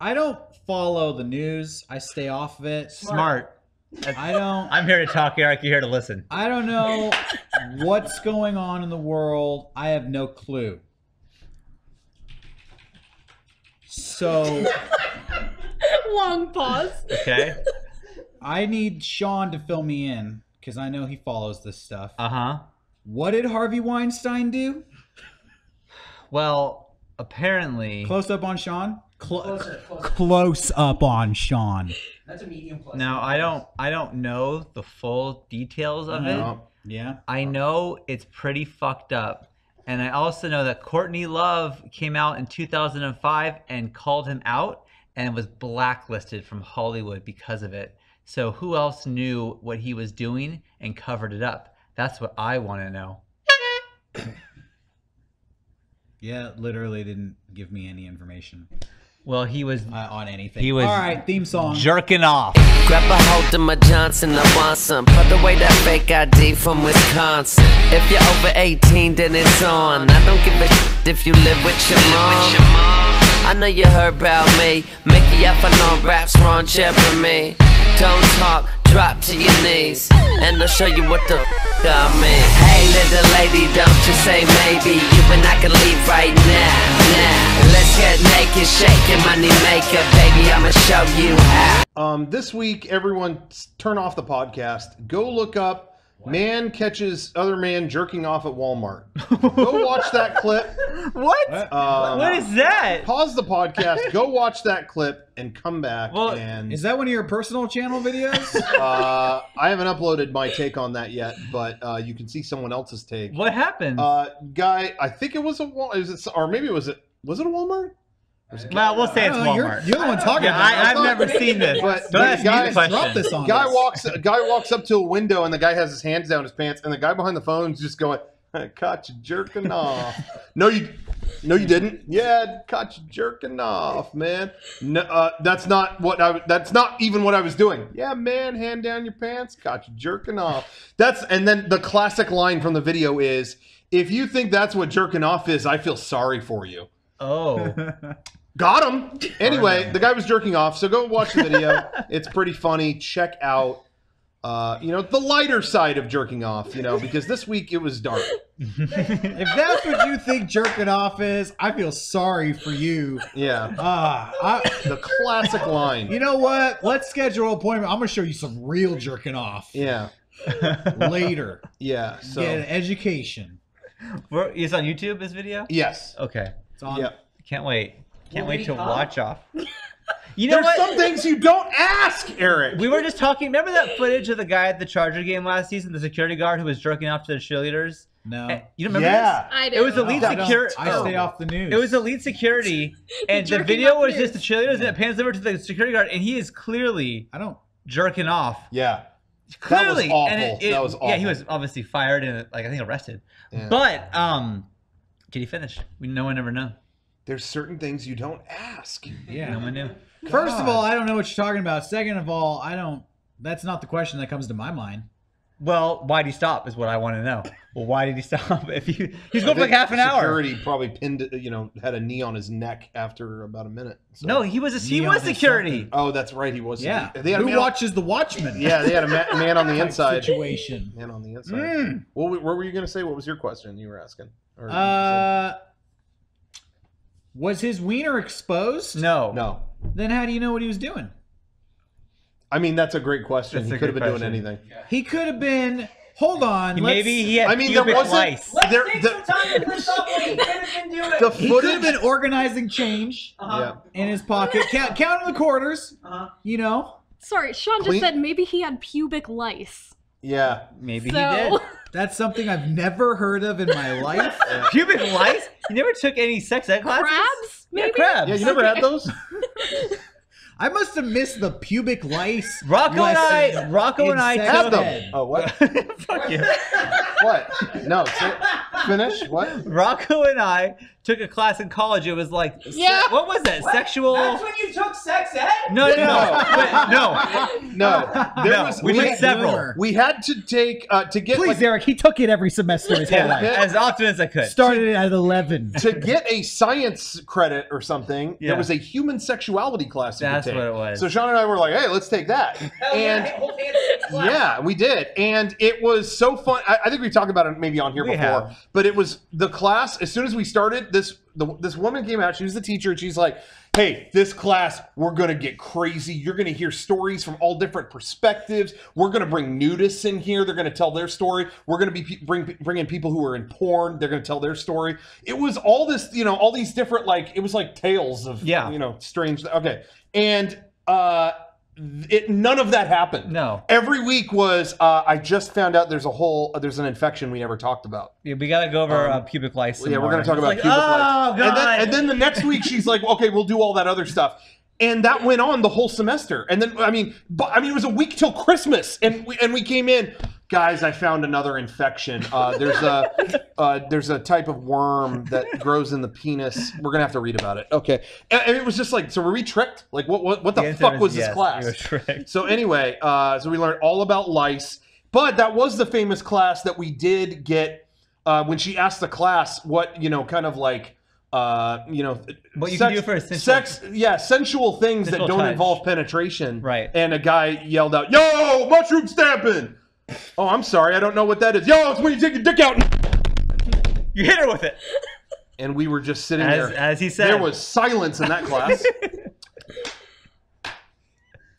I don't follow the news. I stay off of it. Smart. I don't. I'm here to talk, Eric. You're here to listen. I don't know what's going on in the world. I have no clue. So long pause. Okay. I need Sean to fill me in because I know he follows this stuff. Uh-huh. What did Harvey Weinstein do? Well, apparently... Close up on Sean? Closer. Close up on Sean. That's a medium plus. Now, I don't know the full details of it. Yeah. I know it's pretty fucked up. And I also know that Courtney Love came out in 2005 and called him out and was blacklisted from Hollywood because of it. So who else knew what he was doing and covered it up? That's what I want to know. Yeah, literally didn't give me any information. Well, he was on anything. He was all right. Theme song. Jerking off. Grab a hold of my Johnson, I want some. Put away that fake ID from Wisconsin. If you're over 18, then it's on. I don't give a shit if you live with your mom. I know you heard about me. Mickey F on raps, Ron Jeremy. Don't talk, drop to your knees, and I'll show you what the I mean. Hey little lady, don't you say maybe. You and I can leave right now. Let's get naked, shaking money maker, baby. I'ma show you how. This week, everyone turn off the podcast. Go look up man catches other man jerking off at Walmart. Go watch that clip. What? What is that? Pause the podcast. Go watch that clip and come back. Well, and is that one of your personal channel videos? I haven't uploaded my take on that yet, but you can see someone else's take. What happened? Guy, I think it was a Walmart, or maybe it was a Walmart? Well, we'll say it's Walmart. You're the one talking about it. I've never seen this. But Don't ask me the question. Drop this on guy us. walks up to a window, and the guy has his hands down his pants, and the guy behind the phone is just going, "I caught you jerking off." No, you didn't. Yeah, caught you jerking off, man. No, that's not even what I was doing. Yeah, man, hand down your pants, caught you jerking off. And then the classic line from the video is, "If you think that's what jerking off is, I feel sorry for you." Oh. Got him. Anyway, the guy was jerking off, so go watch the video. It's pretty funny. Check out, the lighter side of jerking off, because this week it was dark. If that's what you think jerking off is, I feel sorry for you. Yeah. The classic line. You know what? Let's schedule an appointment. I'm going to show you some real jerking off. Yeah. Later. Yeah. So get an education. It's on YouTube, this video? Yes. Okay. It's on. Yeah. Can't wait. Can't wait to watch off. You know There's what? some things you don't ask, Eric. We were just talking. Remember that footage of the guy at the Charger game last season, the security guard who was jerking off to the cheerleaders? No. You don't remember this? I do. It was elite security. I stay off the news. It was elite security, and the video was just the cheerleaders, and it pans over to the security guard, and he is clearly jerking off. Yeah. Clearly. That was awful. And that was awful. Yeah, he was obviously fired and I think arrested. Yeah. But did he finish? No one ever knew. There's certain things you don't ask. Yeah. No one knew. First of all, I don't know what you're talking about. Second of all, that's not the question that comes to my mind. Well, why did he stop is what I want to know. Well, why did he stop? He's going for like half an hour. Security probably pinned, had a knee on his neck after about a minute. So. No, he was security. Oh, that's right, he was. Yeah. Who watches the Watchmen? Yeah, they had a man on the inside. Situation. Man on the inside. What were you going to say? What was your question you were asking? Was his wiener exposed? No. No. Then how do you know what he was doing? I mean, that's a great question. He could have been doing anything. He could have been. Hold on. Maybe he had pubic lice. Let's take some time to list off what he could have been doing. He could have been organizing change in his pocket, counting the quarters. Sorry, Sean just said maybe he had pubic lice. Yeah. Maybe he did. That's something I've never heard of in my life. Pubic lice? You never took any sex ed classes? Crabs? Maybe? Yeah, crabs. Yeah, you never had those? I must have missed the pubic lice. Rocco and I had took them. Oh, what? Fuck you. What? No. Finish. What? Rocco and I took a class in college. It was like, what was that? Sexual. That's when you took sex ed? No. There was we took several. Boomer. we had to take to get Please, like, Eric. He took it every semester his whole life. As often as I could. Started at 11. to get a science credit or something. Yeah. There was a human sexuality class. That's you could take. what it was. So Sean and I were like, "Hey, let's take that." Hell and yeah, whole fantasy class. yeah, we did, and it was so fun. I think we talked about it maybe on here We before, have. but it was the class. As soon as we started, this woman came out. She was the teacher, and she's like, "Hey, this class, we're gonna get crazy. You're gonna hear stories from all different perspectives. We're gonna bring nudists in here. They're gonna tell their story. We're gonna be bring in people who are in porn. They're gonna tell their story." It was all this, all these different it was like tales of strange. Okay, and none of that happened. No. Every week was I just found out there's an infection we never talked about. Yeah, we gotta go over pubic lice. Yeah, we're going gonna talk about pubic oh, lice. God. And then the next week she's like, okay, we'll do all that other stuff. And that went on the whole semester. And then it was a week till Christmas, and we came in, guys. I found another infection. There's a type of worm that grows in the penis. We're gonna have to read about it. Okay, and it was just like, so were we tricked? Like, what the fuck was this class? We were tricked. So anyway, so we learned all about lice, but that was the famous class that we did get when she asked the class what what you can do for a sensual things that sensual don't touch. involve penetration. Right. And a guy yelled out, "Yo, mushroom stamping!" Oh, I'm sorry, I don't know what that is. Yo, it's when you take your dick out. You hit her with it. And we were just sitting As- there. as he said. There was silence in that class.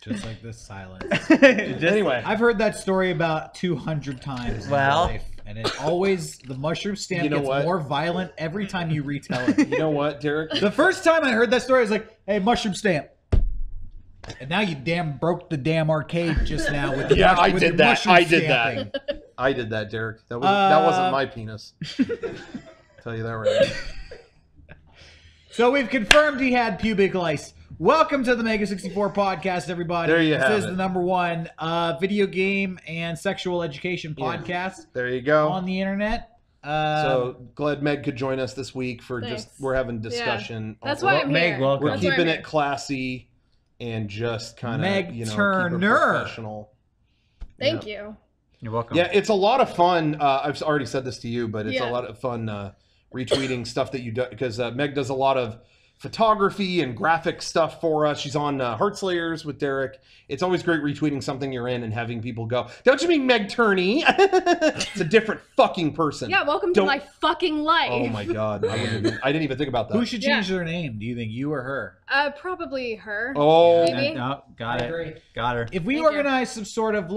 Just like this silence. Anyway, I've heard that story about 200 times in my life. And it always, the mushroom stamp gets more violent every time you retell it. You know what, Derek? The first time I heard that story, I was like, hey, mushroom stamp. And now you broke the damn arcade just now with the I with did your that. mushroom I did stamping. that. I did that, Derek. That wasn't my penis. Tell you that right. So we've confirmed he had pubic lice. Welcome to the MEGA64 podcast, everybody. There you this have is it. the number one video game and sexual education podcast There you go. on the internet. So glad Meg could join us this week for Thanks. we're having discussion. That's why I'm Meg, here. welcome. We're That's why keeping I'm it classy and just kind of Meg keep it Turner. professional. Thank you. You're welcome. Yeah, it's a lot of fun. I've already said this to you, but it's a Yeah. lot of fun retweeting stuff that you do because Meg does a lot of photography and graphic stuff for us. She's on Heartslayers with Derek. It's always great retweeting something you're in and having people go, "Don't you mean Meg Turney?" It's a different fucking person. Yeah, welcome Don't- to my fucking life. Oh my god, I didn't even think about that. Who should change their name? Do you think you or her? Probably her. Oh, Maybe. No, got I it. agree. Got her. If we Thank you. organize some sort of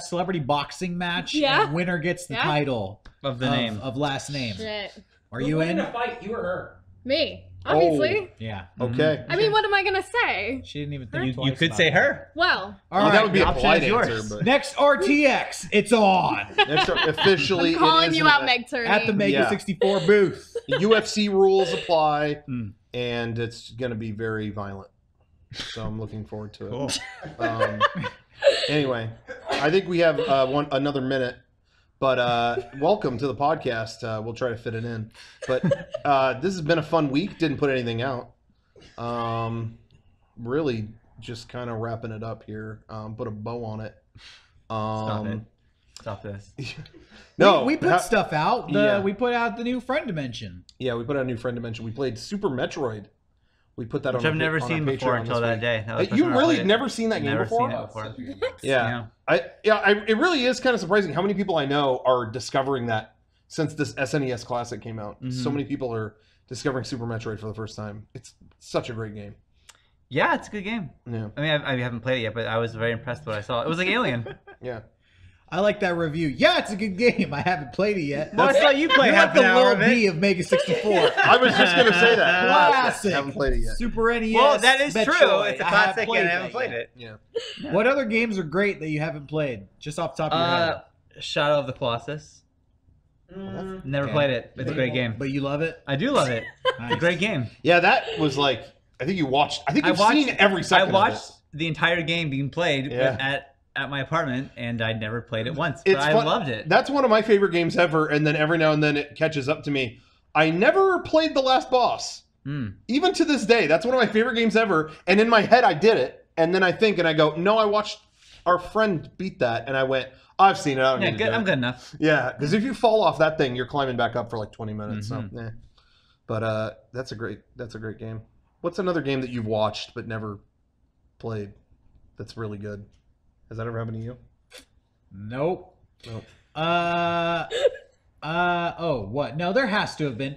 celebrity boxing match, Yeah. and winner gets the Yeah. title Of the name. of last name. Shit. Are Who you won in? a fight, you or her? Me. Obviously. Yeah. okay. I mean, what am I gonna say? She didn't even think You twice could about say it. her. Well, All Well, right. that would be the a option polite is answer, yours. but Next RTX, it's on next officially I'm calling it is you an out, event. Meg Turney. at the MEGA64 booth. UFC rules apply, Mm. and it's going to be very violent. So I'm looking forward to it. Cool. Anyway, I think we have another minute, but welcome to the podcast. We'll try to fit it in. But this has been a fun week. Didn't put anything out. Really just kind of wrapping it up here. Put a bow on it. Stop it. Stop this. No, we put stuff out. Yeah. We put out the new Friend Dimension. Yeah, we put out a new Friend Dimension. We played Super Metroid. We put that Which on. I've never on our seen before Patreon until this that week. day. That was the You first time I really played it. never seen that game Never before? seen it before. Yeah. It really is kind of surprising how many people I know are discovering that since this SNES Classic came out. Mhm. So many people are discovering Super Metroid for the first time. It's such a great game. Yeah, it's a good game. Yeah. I mean, I haven't played it yet, but I was very impressed with what I saw. It was like Alien. Yeah. I like that review. Yeah, it's a good game. I haven't played it yet. Well, I saw you play You're half like the an hour Lil of it. B of MEGA64. I was just going to say that. Classic. I haven't played it yet. Super NES. Well, that is Metroid. true. It's a I have classic, and I haven't that played yet. it. Yeah. What other games are great that you haven't played? Just off the top of your head. Shadow of the Colossus. Never Okay. played it. It's a great game. But you love it? I do love it. It's a Nice. great game. Yeah, that was like, I think you watched, I think I you've watched- seen every second I watched the entire game being played Yeah. at my apartment, and I never played it once. It's But I fun. loved it. That's one of my favorite games ever, and then every now and then it catches up to me. I never played the last boss. Even to this day, that's one of my favorite games ever. And in my head, I did it. And then I think and I go, no, I watched our friend beat that. And I went, I've seen it. I don't need to do it. I'm good enough. Yeah, because if you fall off that thing, you're climbing back up for like 20 minutes. So, yeah. But that's a great game. What's another game that you've watched but never played that's really good? Has that ever happened to you? Nope. Nope. Oh, what? No, there has to have been.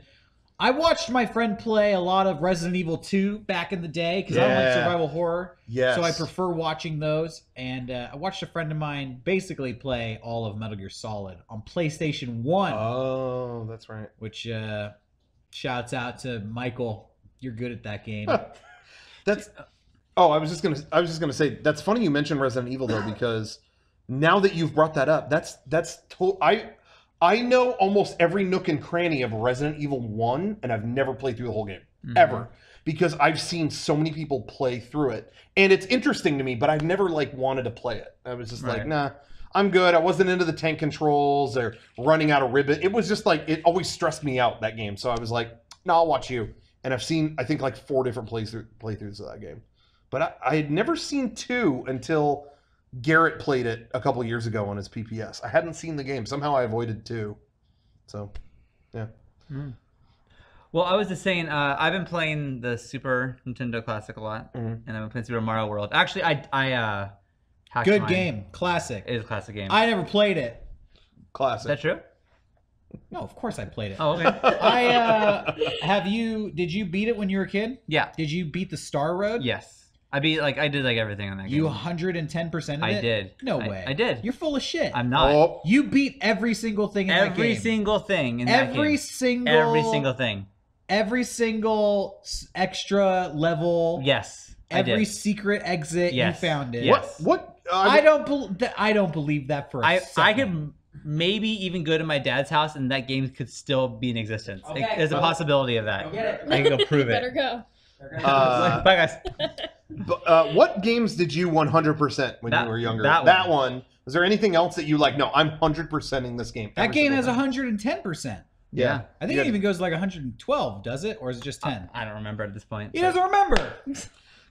I watched my friend play a lot of Resident Evil 2 back in the day because I don't like survival horror. Yes. So I prefer watching those. And I watched a friend of mine basically play all of Metal Gear Solid on PlayStation 1. Oh, that's right. Which shouts out to Michael. You're good at that game. That's. Oh, I was just gonna say that's funny you mentioned Resident Evil though, because now that you've brought that up, I know almost every nook and cranny of Resident Evil 1, and I've never played through the whole game, ever. Because I've seen so many people play through it. And it's interesting to me, but I've never, like, wanted to play it. I was just like, nah, I'm good. I wasn't into the tank controls or running out of ribbon. It was just like, it always stressed me out, that game. So I was like, no, I'll watch you. And I've seen, I think, like 4 different playthroughs of that game. But I had never seen 2 until Garrett played it a couple years ago on his PPS. I hadn't seen the game. Somehow I avoided 2. So, yeah. Well, I was just saying, I've been playing the Super Nintendo Classic a lot, and I've been playing Super Mario World. Actually, I hacked Good mine. game. Classic. It is a classic game. I never played it. Classic. Is that true? No, of course I played it. Oh, okay. Did you beat it when you were a kid? Yeah. Did you beat the Star Road? Yes. I did everything on that game. You 110%ed it? I did. No way. I did. You're full of shit. I'm not. Oh. You beat every single thing in that game. Every single thing in that game. Every single thing. Every single extra level. Yes. Every secret exit. Yes. You found it. Yes. What? I don't believe that for a second. I could maybe even go to my dad's house and that game could still be in existence. Okay. There's a possibility of that. Go get it. I can go prove Better it. go. Bye, guys. What games did you 100% when you were younger? That one. Was there anything else that you like? No, I'm 100%ing this game. That game has 110%. Yeah. I think it even goes to like 112, does it? Or is it just 10? I don't remember at this point. He doesn't remember.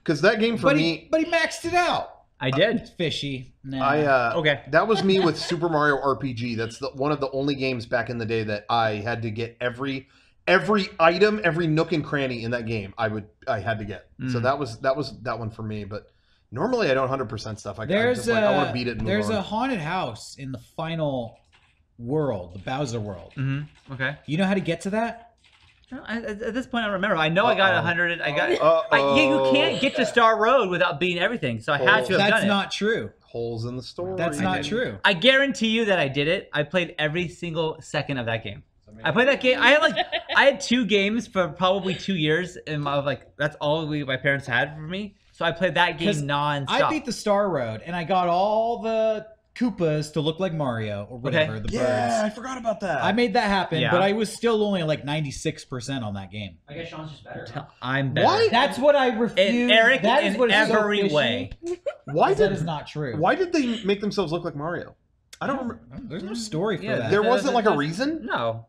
Because that game for me... But he maxed it out. I did. It's fishy. Nah. Okay. That was me with Super Mario RPG. That's one of the only games back in the day that I had to get every item, every nook and cranny in that game. I had to get. So that was that one for me. But normally I don't 100% stuff. I want to beat it. And there's move on. a haunted house in the final world, the Bowser world. Okay. You know how to get to that? No, at this point, I remember. I know I got 100. I got. You can't get to Star Road without beating everything. So I had to have done it. That's not true. Holes in the story. That's not true. I guarantee you that I did it. I played every single second of that game. I played that game. I had 2 games for probably 2 years, and that's all my parents had for me. So I played that game non-stop. I beat the Star Road, and I got all the Koopas to look like Mario or whatever. The birds. Yeah, I forgot about that. I made that happen, but I was still only like 96% on that game. I guess Sean's just better. I'm better. What? That's what I refuse. Eric, that is what is every so way. That is not true. Why did they make themselves look like Mario? I don't remember. There's no story for that. There wasn't like a reason? No.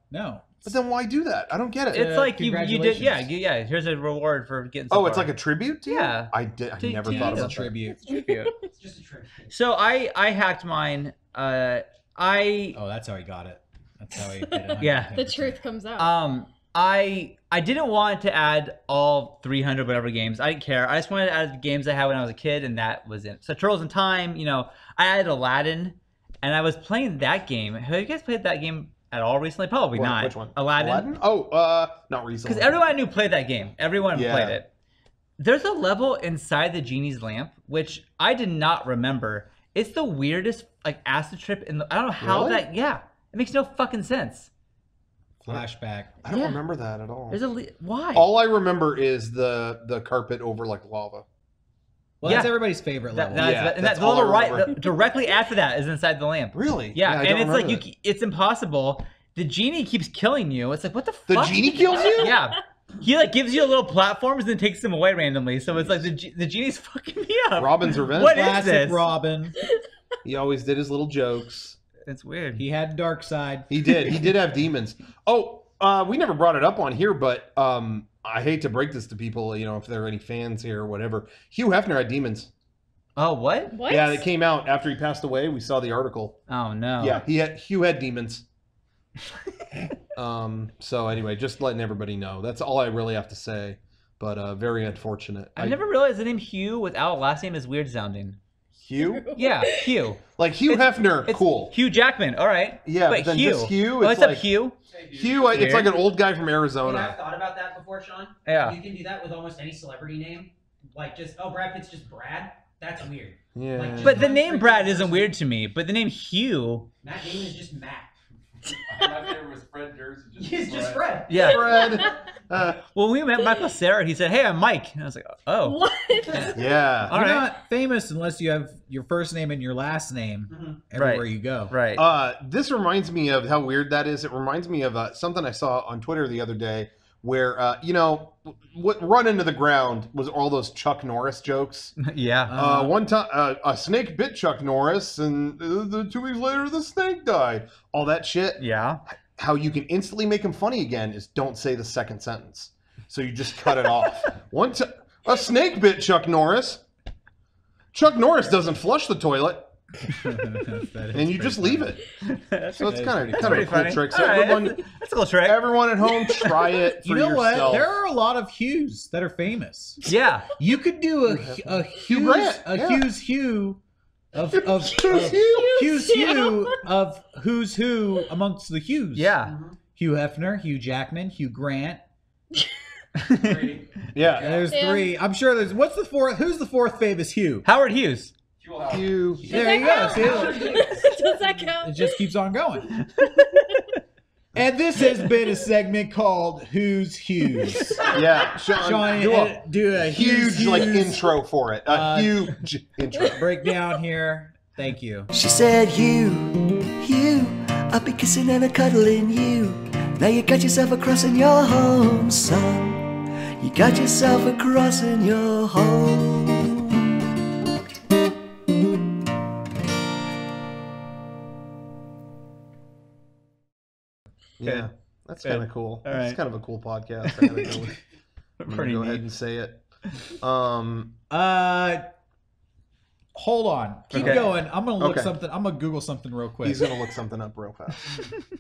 But then why do that? I don't get it. It's like you did. Yeah. Here's a reward for getting. Oh, it's like a tribute to you? Yeah. I never thought about tribute. It's just a tribute. So I hacked mine. Oh, that's how he got it. That's how he did it. Yeah. The truth comes out. I didn't want to add all 300 whatever games. I didn't care. I just wanted to add the games I had when I was a kid, and that was it. So Turtles in Time. I added Aladdin, and I was playing that game. Have you guys played that game at all recently? Probably not. Which one? Aladdin? Oh, not recently. Because everyone I knew played that game. Everyone played it. There's a level inside the genie's lamp, which I did not remember. It's the weirdest acid trip in the. I don't know how that. Yeah, it makes no fucking sense. Flashback. I don't remember that at all. Why? All I remember is the carpet over like lava. Well, that's everybody's favorite level. That's the all level I remember. directly after that is inside the lamp. Really? Yeah, I and don't it's remember it's impossible. The genie keeps killing you. It's like, what the fuck? The genie kills you? Yeah. He gives you a little platforms and then takes them away randomly. So it's like the genie's fucking me up. Robin's revenge. What is Classic this? Robin. He always did his little jokes. It's weird. He had dark side. He did. He did have demons. Oh, we never brought it up on here, but I hate to break this to people, you know, if there are any fans here or whatever. Hugh Hefner had demons. Oh, what? What? Yeah, they came out after he passed away. We saw the article. Oh no. Yeah, Hugh had demons. So anyway, just letting everybody know. That's all I really have to say. But very unfortunate. I never realized the name Hugh without a last name is weird sounding. Hugh? Yeah, Hugh. Like Hugh Hefner, It's cool. Hugh Jackman. All right. Yeah, but but then Hugh. just Hugh. What's It's up, like Hugh? Hugh. It's like an old guy from Hey, Arizona. I've thought about that before, Sean. Yeah. You can do that with almost any celebrity name. Like just, oh, Brad Pitt's just Brad. That's weird. Yeah. Like, But the name Brad isn't weird to me. But the name Hugh. Matt Damon is just Matt. My favorite was Fred Durst. He's just Fred. Yeah. Fred. Well, we met Michael Cera. He said, "Hey, I'm Mike." And I was like, "Oh." What? Yeah. All You're right. not famous unless you have your first name and your last name everywhere you go. Right. This reminds me of how weird that is. It reminds me of something I saw on Twitter the other day where, you know, what run into the ground was all those Chuck Norris jokes. Yeah. One time, a snake bit Chuck Norris, and 2 weeks later, the snake died. All that shit. Yeah. How you can instantly make him funny again is don't say the second sentence. So you just cut it off. A snake bit Chuck Norris. Chuck Norris doesn't flush the toilet. And you just leave it. So it's kind of a cool trick. So everyone, that's a cool trick. Everyone at home, try it for You know yourself. what? There are a lot of Hughs that are famous. Yeah. You could do a Hugh Grant, Hughes Hugh of Hughes Hugh of who's who amongst the Hughes. Yeah. Hugh Hefner, Hugh Jackman, Hugh Grant. Yeah. There's three. I'm sure there's. What's the fourth? Who's the fourth famous Hugh? Howard Hughes. Hugh. There you go. See? Does that count? It just keeps on going. And this has been a segment called Who's Hughes. Yeah, Sean, do a huge like intro for it. A huge intro. Breakdown here. Thank you. She said, Hugh, I'll be kissing and a cuddling you. Now you got yourself a cross in your home, son. You got yourself a cross in your home. Yeah, that's kind of cool. All It's right. kind of a cool podcast. I gotta go, go ahead and say it. Hold on. Keep Okay. going. I'm gonna look Okay. something. I'm gonna Google something real quick. He's gonna look something up real fast.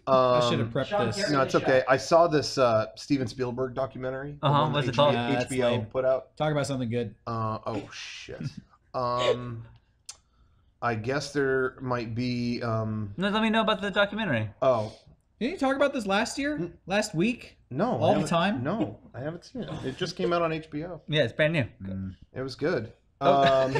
I should have prepped Sean this. Carey. No, it's okay. I saw this Steven Spielberg documentary. the Uh-huh, one what's that it called? That's HBO lame. put out. Talk about something good. Oh shit. I guess there might be. No, let me know about the documentary. Oh Didn't you talk about this last year? Last week? no! All I the haven't- time? No, I haven't seen it. It just came out on HBO. Yeah, it's brand new. It was good. Oh.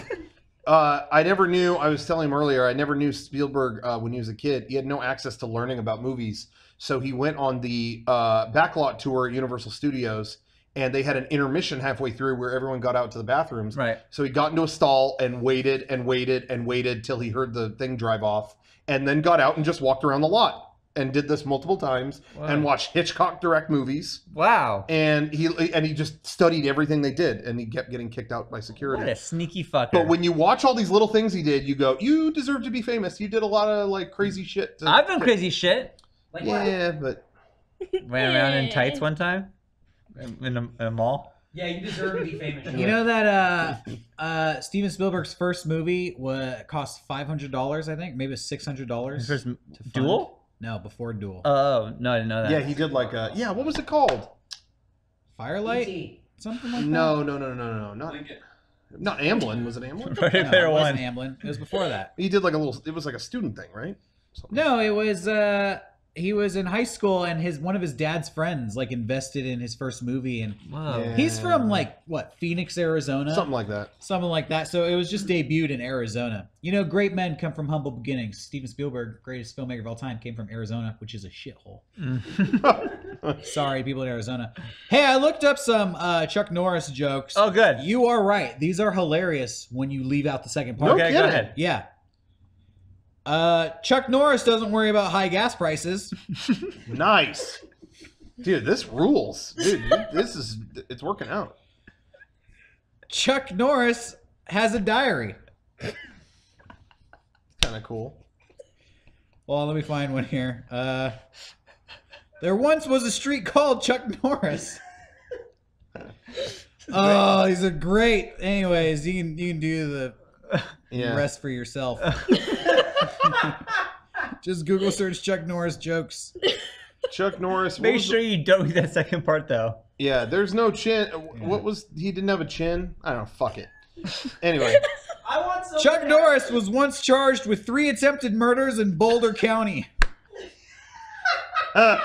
I never knew. I was telling him earlier. I never knew Spielberg when he was a kid. He had no access to learning about movies, so he went on the backlot tour at Universal Studios, and they had an intermission halfway through where everyone got out to the bathrooms. Right. So he got into a stall and waited and waited and waited till he heard the thing drive off, and then got out and just walked around the lot and did this multiple times and watched Hitchcock direct movies. Wow. And he just studied everything they did, and he kept getting kicked out by security. What a sneaky fucker. But when you watch all these little things he did, you go, you deserve to be famous. You did a lot of like crazy shit. I've done crazy shit. Like Yeah, but Ran around in tights one time in a mall. Yeah, you deserve to be famous. You know that Steven Spielberg's first movie cost $500, I think, maybe $600. His first fund. Duel? No, before Duel. Oh, no, I didn't know that. yeah, he did like a what was it called? Firelight, E.T. something like No, that. not Amblin. Was it Amblin? Ready No, Player it One. wasn't Amblin. It was before that. He did like a little. It was like a student thing, right? Something. No, it was he was in high school and one of his dad's friends like invested in his first movie, and Whoa. Yeah. he's from like what, Phoenix, Arizona, Something like that. something like that. So it was just debuted in Arizona. You know, great men come from humble beginnings. Steven Spielberg, greatest filmmaker of all time, came from Arizona, which is a shithole. Sorry, people in Arizona. Hey, I looked up some Chuck Norris jokes. Oh, good. You are right. These are hilarious when you leave out the second part. No Okay, go kidding. ahead. Yeah. Chuck Norris doesn't worry about high gas prices. Nice, dude. This rules, dude. It's working out. Chuck Norris has a diary. Kind of cool. Well, let me find one here. There once was a street called Chuck Norris. Oh, these are great. Anyways, you can do the Yeah. rest for yourself. Just Google search Chuck Norris jokes. Chuck Norris. Make sure you don't read that second part though. Yeah, there's no chin. What was he didn't have a chin? I don't know. Fuck it. Anyway, I want some. Chuck Norris was once charged with 3 attempted murders in Boulder County. That's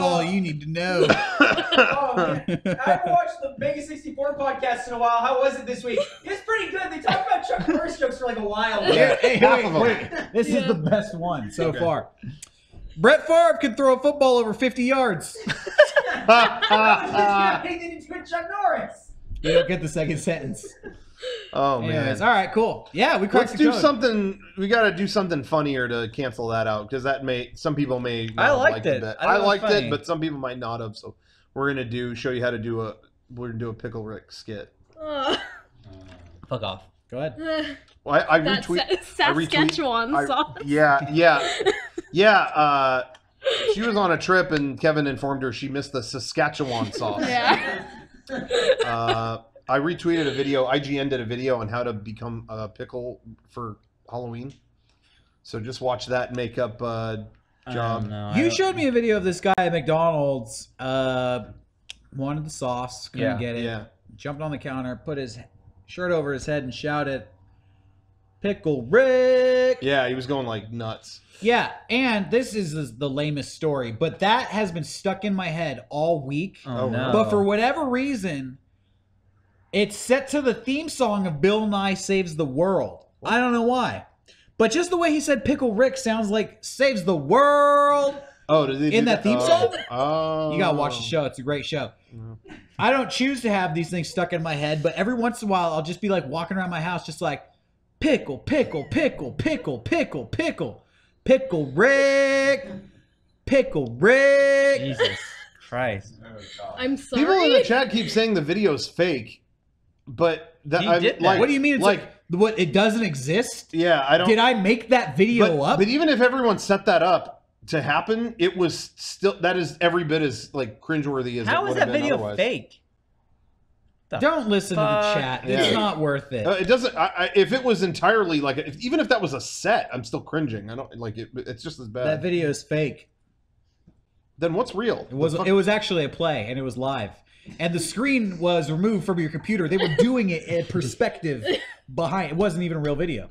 all you need to know. Oh, man. I haven't watched the MEGA64 podcast in a while. How was it this week? It was pretty good. They talked about Chuck Norris jokes for like a while. Yeah, hey, half of them. wait. This is the best one so far. Brett Favre can throw a football over 50 yards. How does this have anything to do with Chuck Norris? You don't get the second sentence. Oh man. Anyways, all right, cool. Yeah, we cracked Let's the do code. something. We got to do something funnier to cancel that out because that may some people may. Not I have liked liked it. bit. I thought it was liked funny. it, but some people might not have. So we're gonna show you how to do a. We're gonna do a Pickle Rick skit. Fuck off. Go ahead. Well, I That retweet. I retweet- Saskatchewan sauce. Yeah. She was on a trip and Kevin informed her she missed the Saskatchewan sauce. Yeah. I retweeted a video. IGN did a video on how to become a pickle for Halloween. So just watch that makeup job. No, You showed me a video of this guy at McDonald's. Wanted the sauce, couldn't get it. Yeah. Jumped on the counter, put his shirt over his head, and shouted, "Pickle Rick!" Yeah, he was going like nuts. Yeah, and this is the lamest story, but that has been stuck in my head all week. Oh, no. But for whatever reason, it's set to the theme song of Bill Nye Saves the World. I don't know why. But just the way he said Pickle Rick sounds like saves the world. Oh, did he In do that theme song? Oh. You gotta watch the show. It's a great show. I don't choose to have these things stuck in my head, but every once in a while, I'll just be like walking around my house just like, pickle, pickle, pickle, pickle, pickle, pickle, pickle Rick, pickle Rick. Jesus Christ. I'm sorry. People in the chat keep saying the video's fake, but that He I did that. like. What do you mean? It's like what? It doesn't exist? Yeah, I don't. Did I make that video up? But even if everyone set that up to happen, it was still that is every bit as like cringeworthy as How it is would have that been video otherwise. fake? Don't listen to the chat. Yeah. It's not worth it. It doesn't. If it was entirely like, even if that was a set, I'm still cringing. I don't like it. It's just as bad. That video is fake. Then what's real? It was actually a play, and it was live. And the screen was removed from your computer. They were doing it in perspective behind. It wasn't even a real video.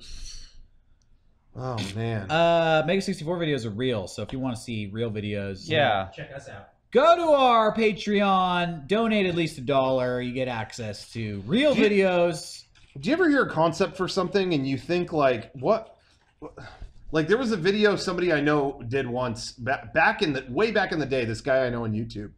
Oh man. MEGA64 videos are real, so if you want to see real videos, Yeah. Check us out. go to our Patreon, donate at least $1. You get access to real videos. Do you ever hear a concept for something and you think like, what? Like there was a video somebody I know did once back in the day. This guy I know on YouTube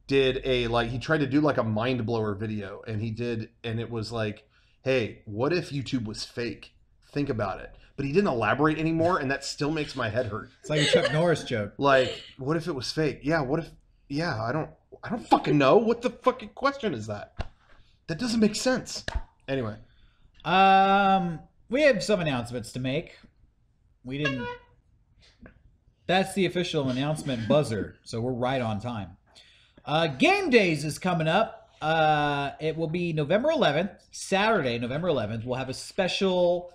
did he tried to do like a mind blower video, and it was like, hey, what if YouTube was fake? Think about it. But he didn't elaborate anymore, and that still makes my head hurt. It's like a Chuck Norris joke. Like, what if it was fake? Yeah, what if? Yeah, I don't fucking know. What the fucking question is that? That doesn't make sense. Anyway, we have some announcements to make. We didn't. That's the official announcement buzzer, so we're right on time. Game Days is coming up. It will be November 11th, Saturday, November 11th. We'll have a special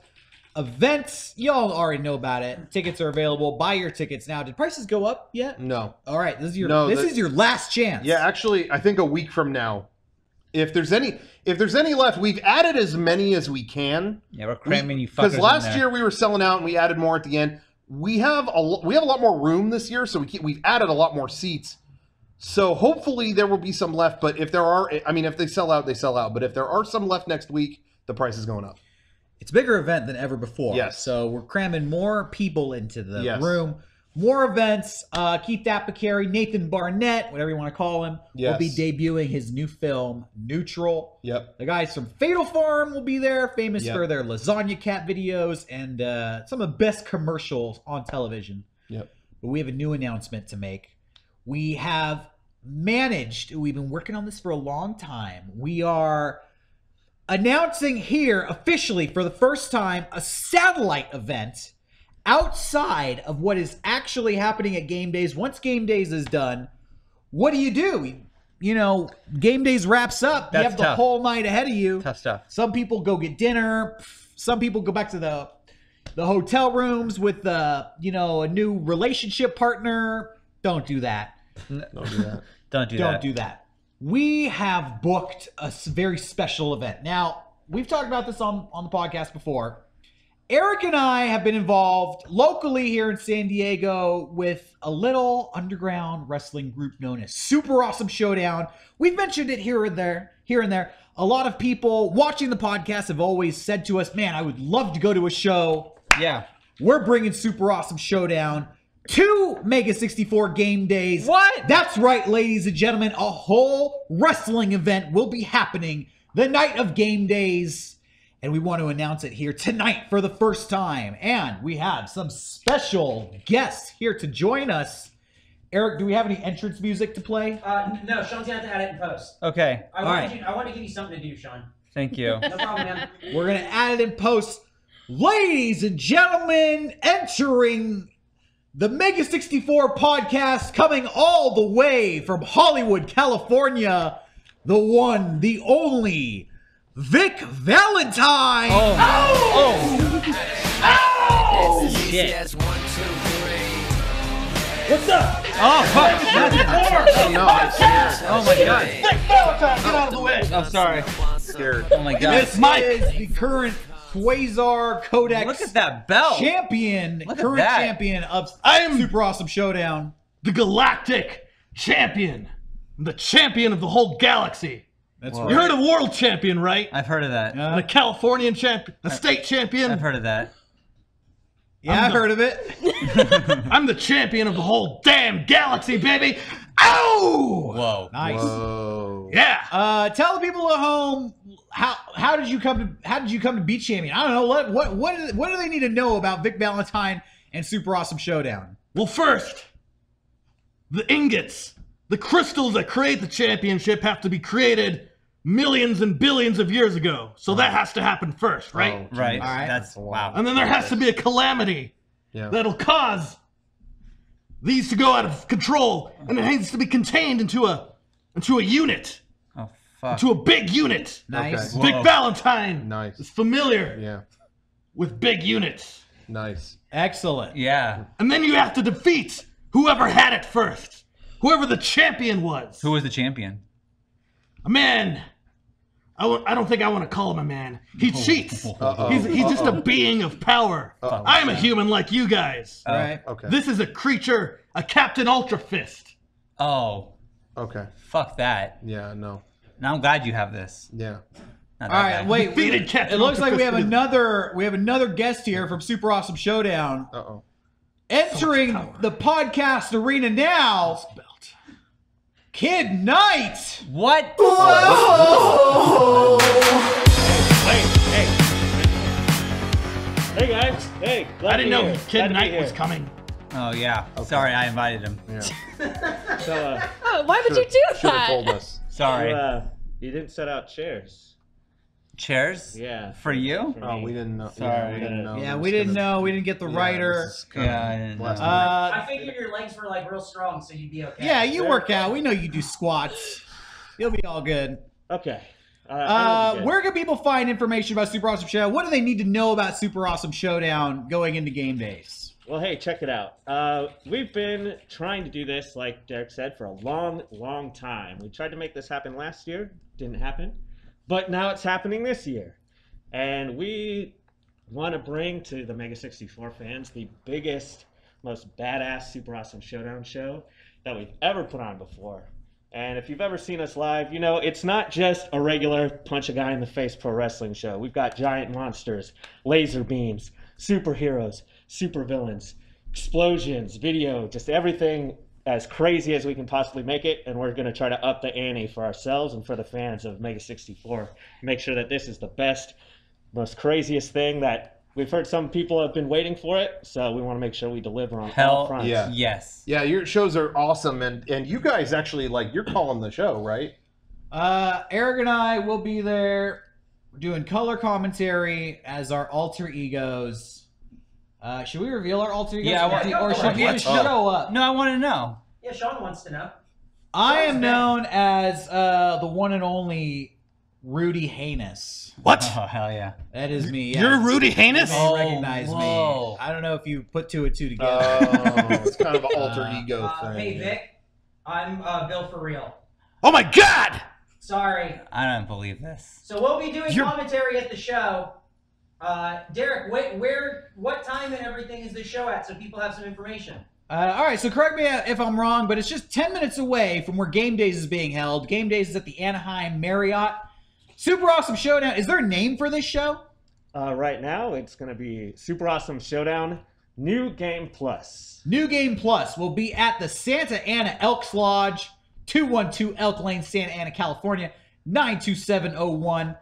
event. Y'all already know about it. Tickets are available. Buy your tickets now. Did prices go up yet? no. All right, this is your No, is your last chance. Yeah, actually, I think a week from now, if there's any left, we've added as many as we can. Yeah, we're cramming you fuckers Because last in there. year we were selling out and we added more at the end. We have a lot more room this year, so we've added a lot more seats. So hopefully there will be some left. But if there are, I mean, if they sell out, they sell out. But if there are some left next week, the price is going up. It's a bigger event than ever before. Yes. So we're cramming more people into the Yes. room. More events. Keith Apicary, Nathan Barnett, whatever you want to call him, Yes. will be debuting his new film, Neutral. Yep. The guys from Fatal Farm will be there, famous Yep. for their Lasagna Cat videos and some of the best commercials on television. Yep. But we have a new announcement to make. We have we've been working on this for a long time. We are announcing here officially for the first time a satellite event outside of what is actually happening at Game Days. Once Game Days is done, what do? game days wraps up, you That's have the tough. whole night ahead of you. Tough stuff. Some people go get dinner. Some people go back to the hotel rooms with a new relationship partner. Don't do that. Don't do that. Don't do Don't do that. We have booked a very special event. Now, we've talked about this on the podcast before. Eric and I have been involved locally here in San Diego with a little underground wrestling group known as Super Awesome Showdown. We've mentioned it here and there. A lot of people watching the podcast have always said to us, man, I would love to go to a show. Yeah. We're bringing Super Awesome Showdown to MEGA64 game days. What? That's right, ladies and gentlemen. A whole wrestling event will be happening the night of game days. And we want to announce it here tonight for the first time. And we have some special guests here to join us. Eric, do we have any entrance music to play? No, Sean's gonna have to add it in post. Okay. I want to give you something to do, Sean. Thank you. No problem, man. We're going to add it in post. Ladies and gentlemen, entering the MEGA64 podcast, coming all the way from Hollywood, California, the one, the only, Vic Valentine. Oh, shit. What's up? Oh, fuck. Oh no, I'm scared. Oh, my God. Vic Valentine, get out of the way. I'm sorry. Scared. Oh, my God. This is the current Quasar Codex Look at that belt. champion, Look at current that. champion of I am Super Awesome Showdown. the galactic champion. I'm the champion of the whole galaxy. That's You heard of world champion, right? I've heard of that. And a Californian champion, a state champion. I've heard of that. Yeah, I've heard of it. I'm the champion of the whole damn galaxy, baby. Ow! Whoa. Nice. Whoa. Yeah. Tell the people at home how did you come to be champion? I don't know what do they need to know about Vic Valentine and Super Awesome Showdown? Well, first, the ingots, the crystals that create the championship have to be created millions and billions of years ago. So that has to happen first, right? Oh, Right. All right. That's wow. And then there has to be a calamity Yeah. that'll cause these to go out of control, and it needs to be contained into a unit, Oh, fuck. into a big unit. Nice. Okay. Vic Valentine Nice. is familiar Yeah. with big units. Nice. Excellent. Yeah. And then you have to defeat whoever had it first, whoever the champion was. Who was the champion? A man. I don't think I want to call him a man. He cheats. Uh-oh. He's just a being of power. Uh-oh. I am a human like you guys. All right. Okay. This is a creature, a Captain Ultra Fist. Oh, Okay. fuck that. Yeah. No. Now I'm glad you have this. Yeah. Not All that right, guy. wait. Defeated Captain It looks Ultra like we Fist. have another guest here from Super Awesome Showdown. Uh-oh. Entering the podcast arena now, Kid Knight. What? Hey guys, hey, glad I didn't to be know here. Kid Glad to be Knight here. was coming. Oh yeah. Sorry, I invited him. Yeah. So, Oh, why would you do Should have that? told us. Sorry. you didn't set out chairs. Chairs? Yeah. For you? For Oh, me. we didn't know. Sorry. Yeah, we didn't know. Yeah, It we was didn't gonna- know. We didn't get the Yeah, writer. this is kinda Yeah, I didn't last know. minute. I figured your legs were like real strong, so you'd be okay. Yeah, you work out. We know you do squats. You'll be all good. Okay. I will be good. Where can people find information about Super Awesome Showdown? What do they need to know about Super Awesome Showdown going into game days? Well, hey, check it out. We've been trying to do this, like Derek said, for a long, long time. We tried to make this happen last year. Didn't happen. But now it's happening this year. And we want to bring to the MEGA64 fans the biggest, most badass Super Awesome Showdown show that we've ever put on before. And if you've ever seen us live, you know, it's not just a regular punch a guy in the face pro wrestling show. We've got giant monsters, laser beams, superheroes, supervillains, explosions, video, just everything as crazy as we can possibly make it. And we're going to try to up the ante for ourselves and for the fans of MEGA64. Make sure that this is the best, most craziest thing that we've heard some people have been waiting for it. So we want to make sure we deliver on all Hell fronts. Yeah. yes. Yeah, your shows are awesome, and you guys actually you're calling the show, right? Eric and I will be there doing color commentary as our alter egos. Should we reveal our alter egos? Yeah, I want- or should we just show up? No, I want to know. Yeah, Sean wants to know. I am known as the one and only Rudy Heinous. What? Oh, hell yeah. That is me. Yeah. You're Rudy Heinous? You may recognize whoa. me. I don't know if you put two and two together. It's kind of an alter ego thing. Hey, Vic. I'm Bill for real. Oh my God! Sorry. I don't believe this. So we'll be doing commentary at the show. Derek, what time and everything is the show at so people have some information? All right, so correct me if I'm wrong, but it's just 10 minutes away from where Game Days is being held. Game Days is at the Anaheim Marriott. Super Awesome Showdown. Is there a name for this show? Right now, it's going to be Super Awesome Showdown New Game Plus. New Game Plus will be at the Santa Ana Elks Lodge, 212 Elk Lane, Santa Ana, California, 92701.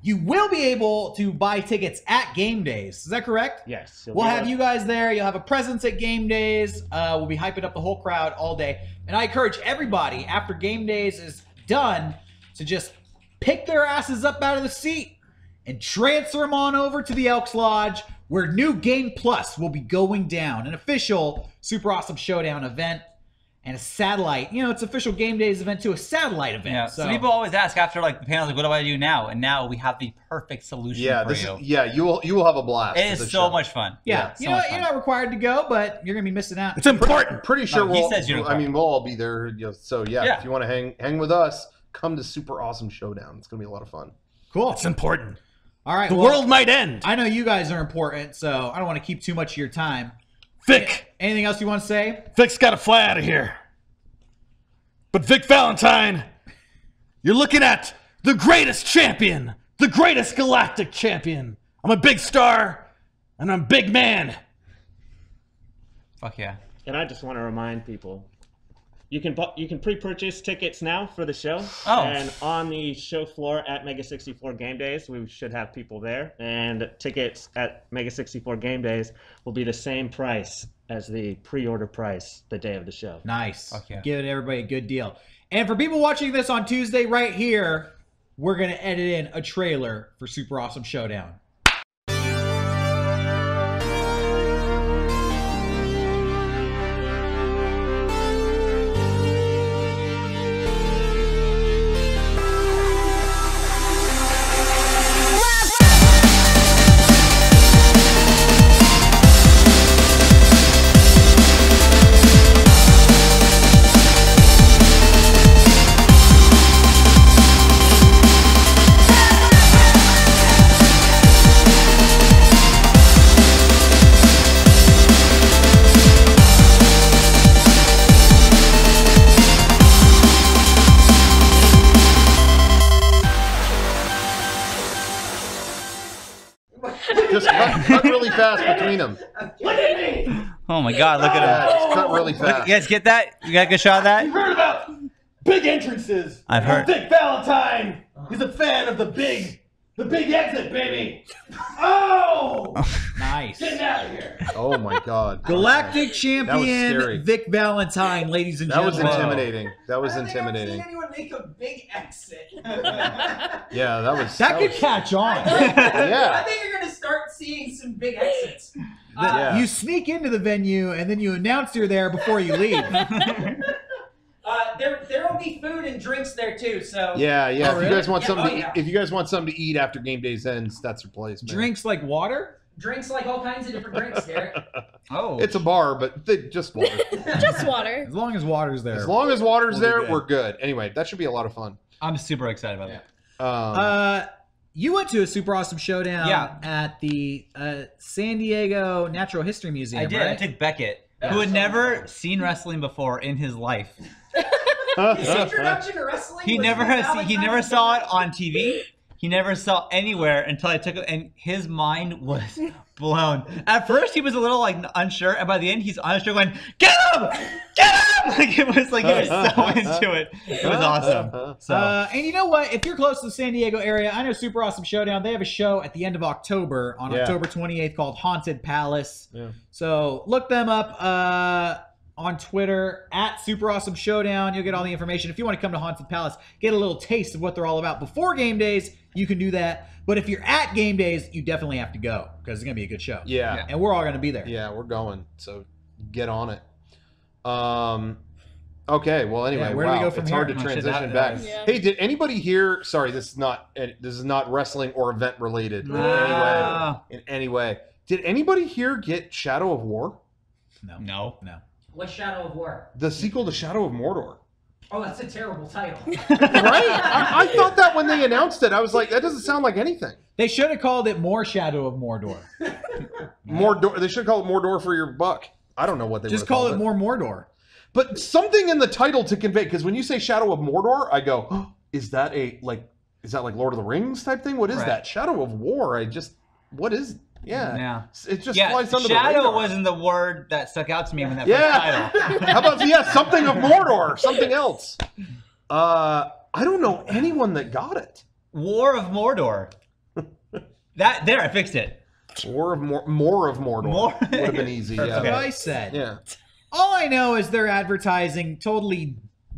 You will be able to buy tickets at Game Days. Is that correct? Yes. We'll have you guys there. You'll have a presence at Game Days. We'll be hyping up the whole crowd all day. And I encourage everybody, after Game Days is done, to just pick their asses up out of the seat and transfer them on over to the Elks Lodge, where New Game Plus will be going down. An official Super Awesome Showdown event and a satellite. You know, it's official Game Days event to a satellite event. Yeah. So So people always ask after like the panels, like, what do I do now? And now we have the perfect solution for you. You will have a blast. It is so much fun. yeah, so you know, much you're fun. not required to go, but you're gonna be missing out. It's important. Pretty sure No, he says you're I mean, we'll all be there. You know, so Yeah. if you want to hang with us, come to Super Awesome Showdown. It's gonna be a lot of fun. Cool. It's important. All right. The well, world might end. I know you guys are important, so I don't want to keep too much of your time. Vic. Anything else you want to say? Vic's got to fly out of here. But Vic Valentine, you're looking at the greatest champion, the greatest galactic champion. I'm a big star, and I'm a big man. Fuck yeah. And I just want to remind people, you can pre-purchase tickets now for the show. Oh. And on the show floor at MEGA64 Game Days, we should have people there. And tickets at MEGA64 Game Days will be the same price as the pre-order price the day of the show. Nice. Fuck yeah. Giving everybody a good deal. And for people watching this on Tuesday right here, we're going to edit in a trailer for Super Awesome Showdown. Just cut really fast between them. Look at me! Oh my God, look at Yeah, him. just cut really Look, fast. you guys get that? You got a good shot of that? You've heard about big entrances. I've heard. Vic Valentine. He's a fan of the big exit, baby. Oh! Nice. Get out of here. Oh my God. Galactic scary. champion Vic Valentine, ladies and That was gentlemen. intimidating. That was I don't think I've intimidating. seen anyone make a big exit. Yeah, that was. That could was- catch on. Yeah. I think you're gonna start seeing some big exits. Yeah. You sneak into the venue and then you announce you're there before you leave. There will be food and drinks there too. So Yeah. Oh, If you really? guys want Yeah, something, oh, yeah. if you guys want something to eat after Game Days ends, that's your place. Man. Drinks like water? drinks like all kinds of different drinks, Derek. Oh. It's a bar, but just water. Just water. As long as water's there. As long as water's We'll be there, good. we're good. Anyway, that should be a lot of fun. I'm super excited about that. You went to a Super Awesome Showdown Yeah. at the San Diego Natural History Museum, I did. right? I took Beckett, who had never seen wrestling before in his life. His introduction to wrestling. He was never with has. He Valentine's never Day. saw it on TV. He never saw anywhere until I took it, and his mind was blown. At first, he was a little like unsure, and by the end, he's unsure, going, "Get him! Get him!" Like it was like he was so into it. It was awesome. So And you know what? If you're close to the San Diego area, I know Super Awesome Showdown. They have a show at the end of October on October 28th called Haunted Palace. Yeah. So look them up on Twitter at Super Awesome Showdown. You'll get all the information. If you want to come to Haunted Palace, get a little taste of what they're all about before game days, you can do that. But if you're at game days, you definitely have to go because it's going to be a good show. Yeah. And we're all going to be there. Yeah, we're going. So get on it. Okay, well, anyway, Yeah, where do we wow, go from it's here? hard to Oh, shit, transition that back. was- Yeah. Hey, did anybody here? Sorry, this is not wrestling or event related Ah. in any way. Did anybody here get Shadow of War? No. What Shadow of War? The sequel to Shadow of Mordor. Oh, that's a terrible title. Right? I thought that when they announced it, I was like, that doesn't sound like anything. They should have called it more Shadow of Mordor. Mordor. They should call it Mordor for your buck. I don't know what they Just would've call called it more Mordor. But something in the title to convey, because when you say Shadow of Mordor, I go, oh, is that like Lord of the Rings type thing? What is Right. that? Shadow of War. What is? Yeah. It just Yeah, flies under the Shadow radar. wasn't the word that stuck out to me when that Yeah. first title. How about something of Mordor, something else? I don't know anyone that got it. War of Mordor. I fixed it. More of Mordor. More- Would have been easy. That's Yeah. what I said. Yeah. All I know is they're advertising totally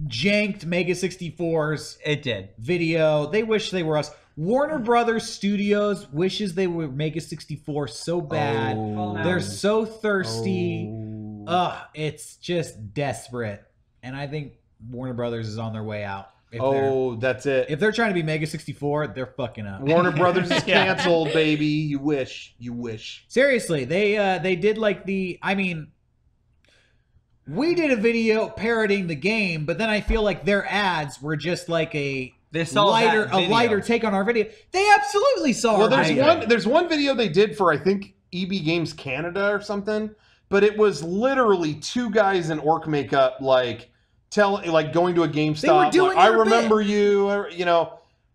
janked MEGA64's It did. video. They wish they were us. Warner Brothers Studios wishes they were MEGA64 so bad. Oh. They're so thirsty. Oh. It's just desperate. And I think Warner Brothers is on their way out. That's it. If they're trying to be MEGA64, they're fucking up. Warner Brothers is Yeah. canceled, baby. You wish. Seriously, they did like we did a video parodying the game, but then I feel like their ads were just like a lighter take on our video. They absolutely saw Well, our video. there's one video they did for I think EB Games Canada or something, but it was literally two guys in orc makeup like going to a GameStop. They were doing I their remember you,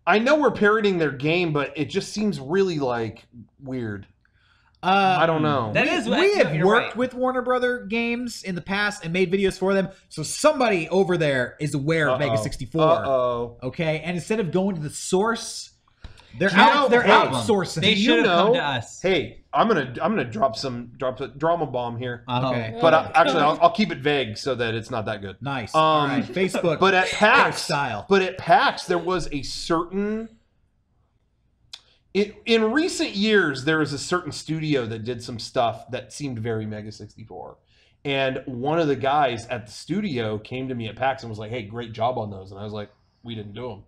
I know we're parodying their game, but it just seems really like weird. I don't know. We have worked with Warner Brother Games in the past and made videos for them, so somebody over there is aware of MEGA64. Okay, and instead of going to the source, they're outsourcing. They should have come to us. Hey, I'm gonna drop a drama bomb here. Okay, but I'll keep it vague so that it's not that good. Nice. All right, Facebook. But at PAX, style. there was a certain. In recent years, there was a certain studio that did some stuff that seemed very MEGA64. And one of the guys at the studio came to me at PAX and was like, hey, great job on those. And I was like, we didn't do them.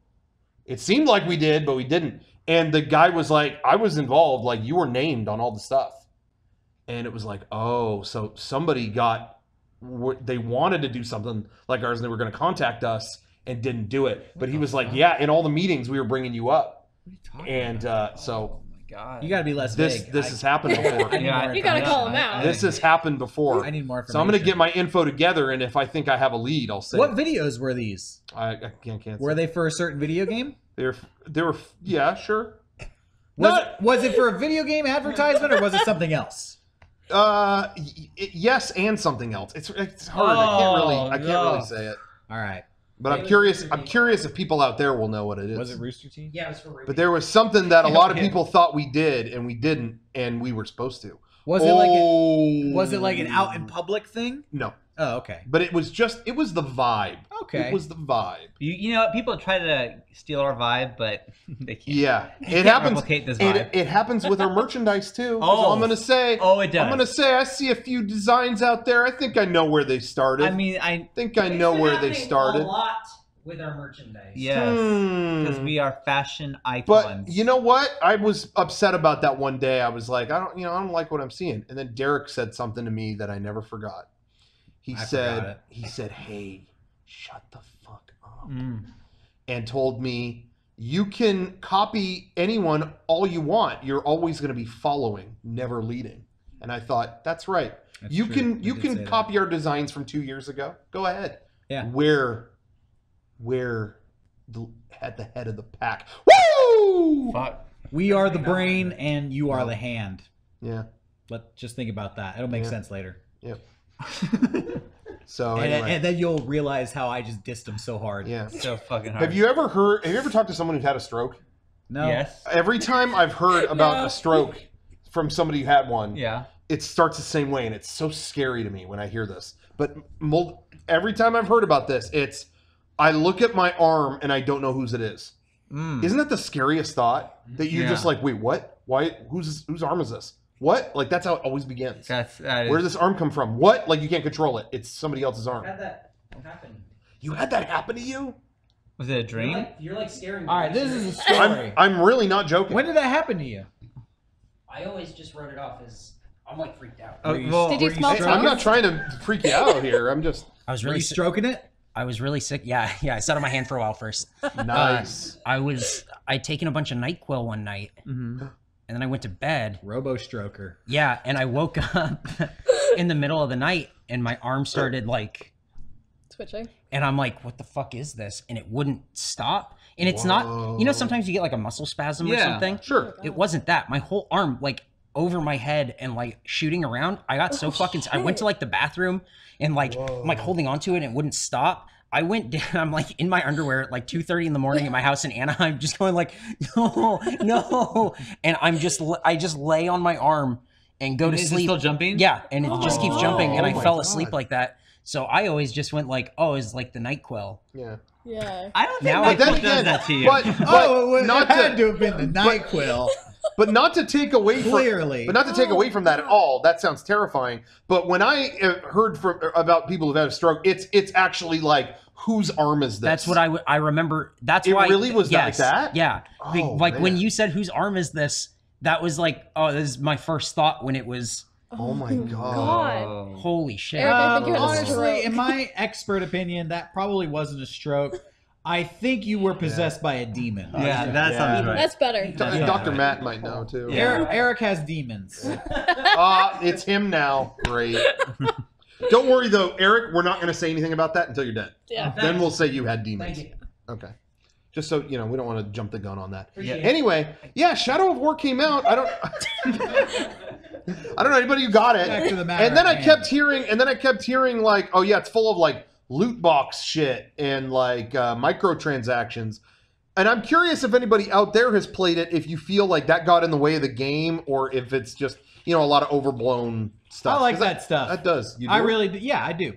It seemed like we did, but we didn't. And the guy was like, I was involved. Like, you were named on all the stuff. And it was like, oh, so somebody they wanted to do something like ours and they were going to contact us and didn't do it. But he was like, yeah, in all the meetings, we were bringing you up. And so God. You got to be less this vague. this has happened before. You gotta call him out. This has happened before. I need more information. So I'm going to get my info together, and if I think I have a lead, I'll say. What videos were these? I can't say. Were they for a certain video game? They were. Yeah, sure. Was it for a video game advertisement or was it something else? Yes, and something else. It's hard. I can't really say it. All right. But I'm curious if people out there will know what it is. Was it Rooster Teeth? Yeah, it was for Rooster. But there was something that a lot of people thought we did and we didn't, and we were supposed to. Was it like an out in public thing? No. Oh, okay. But it was the vibe. Okay. It was the vibe. You know, people try to steal our vibe, but they can't. Yeah. It happens. Replicate this vibe. It happens with our merchandise too. Oh. I'm going to say. Oh, it does. I'm going to say I see a few designs out there. I think I know where they started. I mean, I think I know where they started. A lot with our merchandise. Yes. Because we are fashion icons. But you know what? I was upset about that one day. I was like, I don't like what I'm seeing. And then Derek said something to me that I never forgot. He said, hey, shut the fuck up. And told me, you can copy anyone all you want. You're always going to be following, never leading. And I thought, that's right. You can copy our designs from 2 years ago. Go ahead. Yeah. We're at the head of the pack. Woo! Fuck. We are the brain and you are the hand. Yeah. Just think about that. It'll make sense later. Yep. So anyway. And then you'll realize how I just dissed him so hard. Yeah. So fucking hard. Have you ever talked to someone who's had a stroke? No. Yes. Every time I've heard about a stroke from somebody who had one, yeah, it starts the same way, and it's so scary to me when I hear this. But every time I've heard about this, I look at my arm and I don't know whose it is. Isn't that the scariest thought? That you're just like, wait, what? Why? Whose arm is this? What? Like, that's how it always begins. Where did this arm come from? What? Like, you can't control it. It's somebody else's arm. Had that happen You had that happen to you? Was it a dream? You're like scaring me. All right, this is a story. I'm really not joking. When did that happen to you? I always just wrote it off as I'm like freaked out. Oh, well, Did you smell stroking? I'm not trying to freak you out here. I'm just I was Were really you stroking it? I was really sick. Yeah. I sat on my hand for a while first. nice. I'd taken a bunch of NyQuil one night, and then I went to bed. Robo stroker. Yeah, and I woke up in the middle of the night, and my arm started like Twitching. and I'm like, what the fuck is this? And it wouldn't stop. And it's not, you know, sometimes you get like a muscle spasm or something. Sure. It wasn't that. My whole arm, like over my head and like shooting around. I got so fucking, I went to like the bathroom and like, I'm like holding onto it and it wouldn't stop. I went down, I'm like in my underwear at like 2:30 in the morning in my house in Anaheim, just going like, no. And I just lay on my arm and go to Is it sleep. still jumping? Yeah. And it just keeps jumping. And I my fell God. asleep like that. So I always just went like, oh, it's like the NyQuil. Yeah. Yeah. I don't think Now NyQuil But then does again, that to you. but Oh, not it had to, to have been the NyQuil. but not to take away from Clearly. but not to take away from that at all. That sounds terrifying. But when I heard about people who've had a stroke, it's actually like, whose arm is this? That's what I remember. That's It why really was like that? Yeah. Oh, Like when man. you said whose arm is this, that was like, oh, this is my first thought when it was Oh my God. God. holy shit. Eric, I think you had a honestly, stroke. in my expert opinion, that probably wasn't a stroke. I think you were possessed by a demon. yeah, that sounds right. That's better. Dr. Matt might know too. Eric has demons. It's him now. Great. Don't worry though, Eric. We're not going to say anything about that until you're dead. Yeah. Then we'll say you had demons. Thank you. Okay. Just so you know, we don't want to jump the gun on that. Yeah. Anyway, yeah, Shadow of War came out. I don't know anybody who got it. Back to the matter And then at I hand. kept hearing like, oh yeah, it's full of like loot box shit and like microtransactions. And I'm curious if anybody out there has played it, if you feel like that got in the way of the game, or if it's just, you know, a lot of overblown stuff. I like 'Cause that stuff. That does. You do? I really do. Yeah, I do.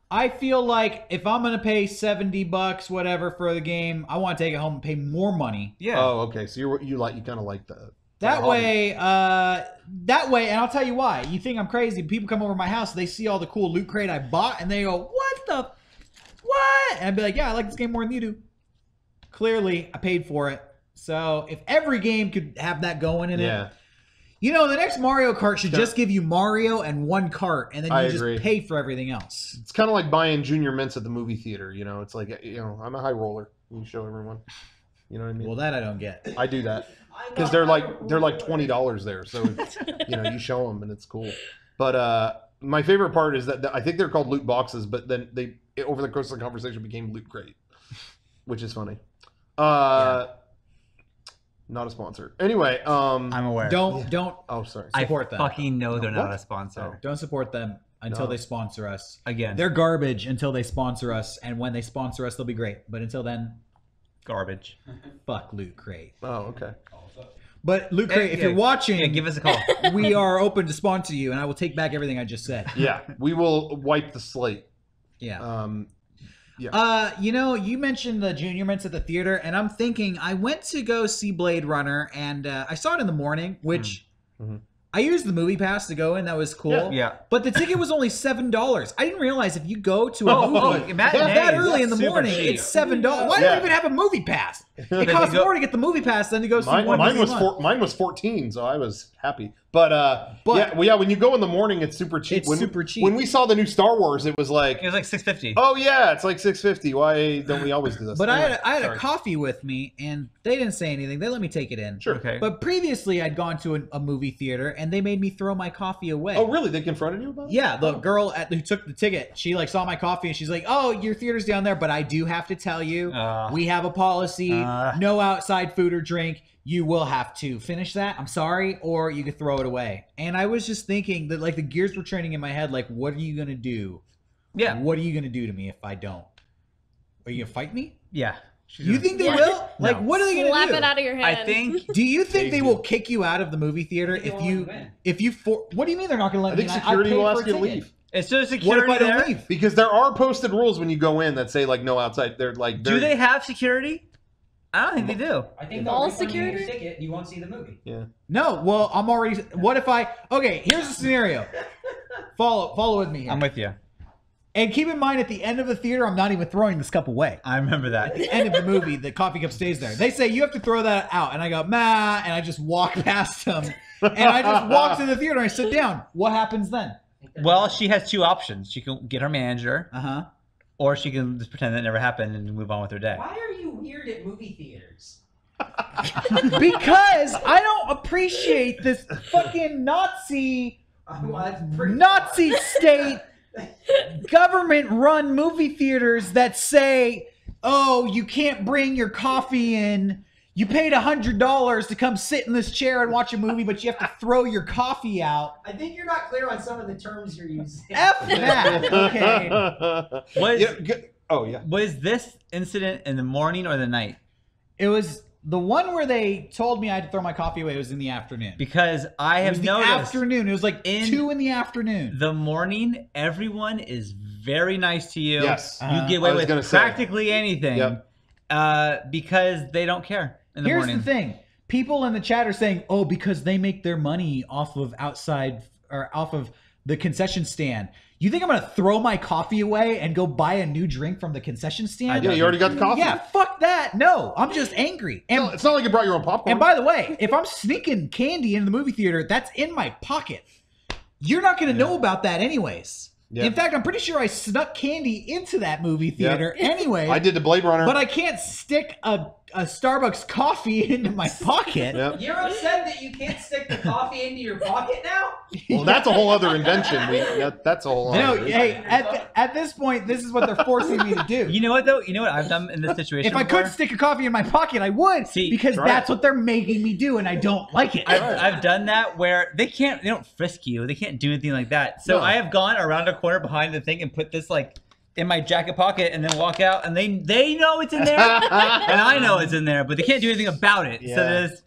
I feel like if I'm gonna pay $70, whatever, for the game, I want to take it home and pay more money. Yeah. Oh, okay. So you kind of like that. That way, and I'll tell you why. You think I'm crazy? People come over to my house, they see all the cool loot crate I bought, and they go, "What? And I'd be like, "Yeah, I like this game more than you do." Clearly, I paid for it. So if every game could have that going in it, you know, the next Mario Kart should just give you Mario and one cart, and then you just agree. pay for everything else. It's kind of like buying Junior Mints at the movie theater. You know, it's like, you know, I'm a high roller. You show everyone. You know what I mean? Well, that I don't get. I do that because they're like $20 there. So it's, you know, you show them and it's cool. But my favorite part is that I think they're called loot boxes, but then they over the course of the conversation became loot crate, which is funny. Not a sponsor. Anyway, I'm aware. Don't. Oh, sorry. Support I them. fucking know they're not What? a sponsor. Don't support them until No. they sponsor us. Again, They're garbage until they sponsor us, and when they sponsor us, they'll be great. But until then, garbage. fuck Loot Crate. Oh, okay. But Loot Crate, if Yeah, you're watching, yeah, give us a call. we are open to sponsor you, and I will take back everything I just said. Yeah, we will wipe the slate. Yeah. Yeah. You know, you mentioned the Junior Mints at the theater, and I'm thinking I went to go see Blade Runner, and I saw it in the morning, which I used the movie pass to go in. That was cool. Yeah. But the ticket was only $7. I didn't realize if you go to a movie matinees, that early in the super morning, cheap. it's $7. Why do you even have a movie pass? It costs more to get the movie pass than to go see one Mine movie was a month. mine was 14, so I was happy. But yeah, when you go in the morning, it's super cheap. It's super cheap. When we saw the new Star Wars, it was like It was like $6.50. oh yeah, it's like $6.50. Why don't we always do this? But Anyway, I had a sorry. coffee with me, and they didn't say anything. They let me take it in. Sure. Okay. But previously, I'd gone to a movie theater, and they made me throw my coffee away. Oh really? They confronted you about it? Yeah, the girl who took the ticket, she like saw my coffee, and she's like, "Oh, your theater's down there, but I do have to tell you, we have a policy: no outside food or drink. You will have to finish that. I'm sorry, or you could throw it away." And I was just thinking that like the gears were turning in my head. Like, what are you gonna do? Yeah. What are you gonna do to me if I don't? Are you gonna fight me? Yeah. You think they Yeah. will? Like, No. what are they gonna Slap do? it out of your I hand. think Do you think they will kick you out of the movie theater They if won't you win. What do you mean they're not gonna let I me? think in? security paid will for ask a you to ticket. leave it's just What security if I don't there. leave? because there are posted rules when you go in that say like no outside. They're like Do they have security? I don't think they do. I think All they'll refund you your security? ticket. You won't see the movie. Yeah. No, well, I'm already. What if I? Okay, here's the scenario. Follow with me here. I'm with you. And keep in mind, at the end of the theater, I'm not even throwing this cup away. I remember that. At the end of the movie, the coffee cup stays there. They say, you have to throw that out. And I go, nah, and I just walk past them. And I just walk to the theater and I sit down. What happens then? Well, she has two options. She can get her manager, Uh-huh. or she can just pretend that never happened and move on with her day. Why are you weird at movie theaters? Because I don't appreciate this fucking Nazi state government-run movie theaters that say, oh, you can't bring your coffee in. You paid $100 to come sit in this chair and watch a movie, but you have to throw your coffee out. I think you're not clear on some of the terms you're using. F that. Okay. Was this incident in the morning or the night? It was the one where they told me I had to throw my coffee away. It was in the afternoon. Because I have noticed. The afternoon. It was like 2 in the afternoon. The morning, everyone is very nice to you. Yes. You get away with practically anything. Yep. Because they don't care in the Here's morning. the thing. People in the chat are saying, oh, because they make their money off of outside or off of the concession stand. You think I'm going to throw my coffee away and go buy a new drink from the concession stand? Yeah, you already got the coffee. Yeah, fuck that. No, I'm just angry. And it's not like you brought your own popcorn. And by the way, if I'm sneaking candy into the movie theater, that's in my pocket. You're not going to know about that anyways. Yeah. In fact, I'm pretty sure I snuck candy into that movie theater anyway. I did the Blade Runner. But I can't stick a Starbucks coffee into my pocket. You're upset that you can't stick the coffee into your pocket now? Well, that's a whole other invention. That's a whole No, other hey, at this point, this is what they're forcing me to do. You know what, though? You know what I've done in this situation If I could stick a coffee in my pocket, I would. Because that's what they're making me do, and I don't like it. I've done that where they don't frisk you. They can't do anything like that. So I have gone around a corner behind the thing and put this like in my jacket pocket and then walk out, and they know it's in there and I know it's in there, but they can't do anything about it. Yeah. So there's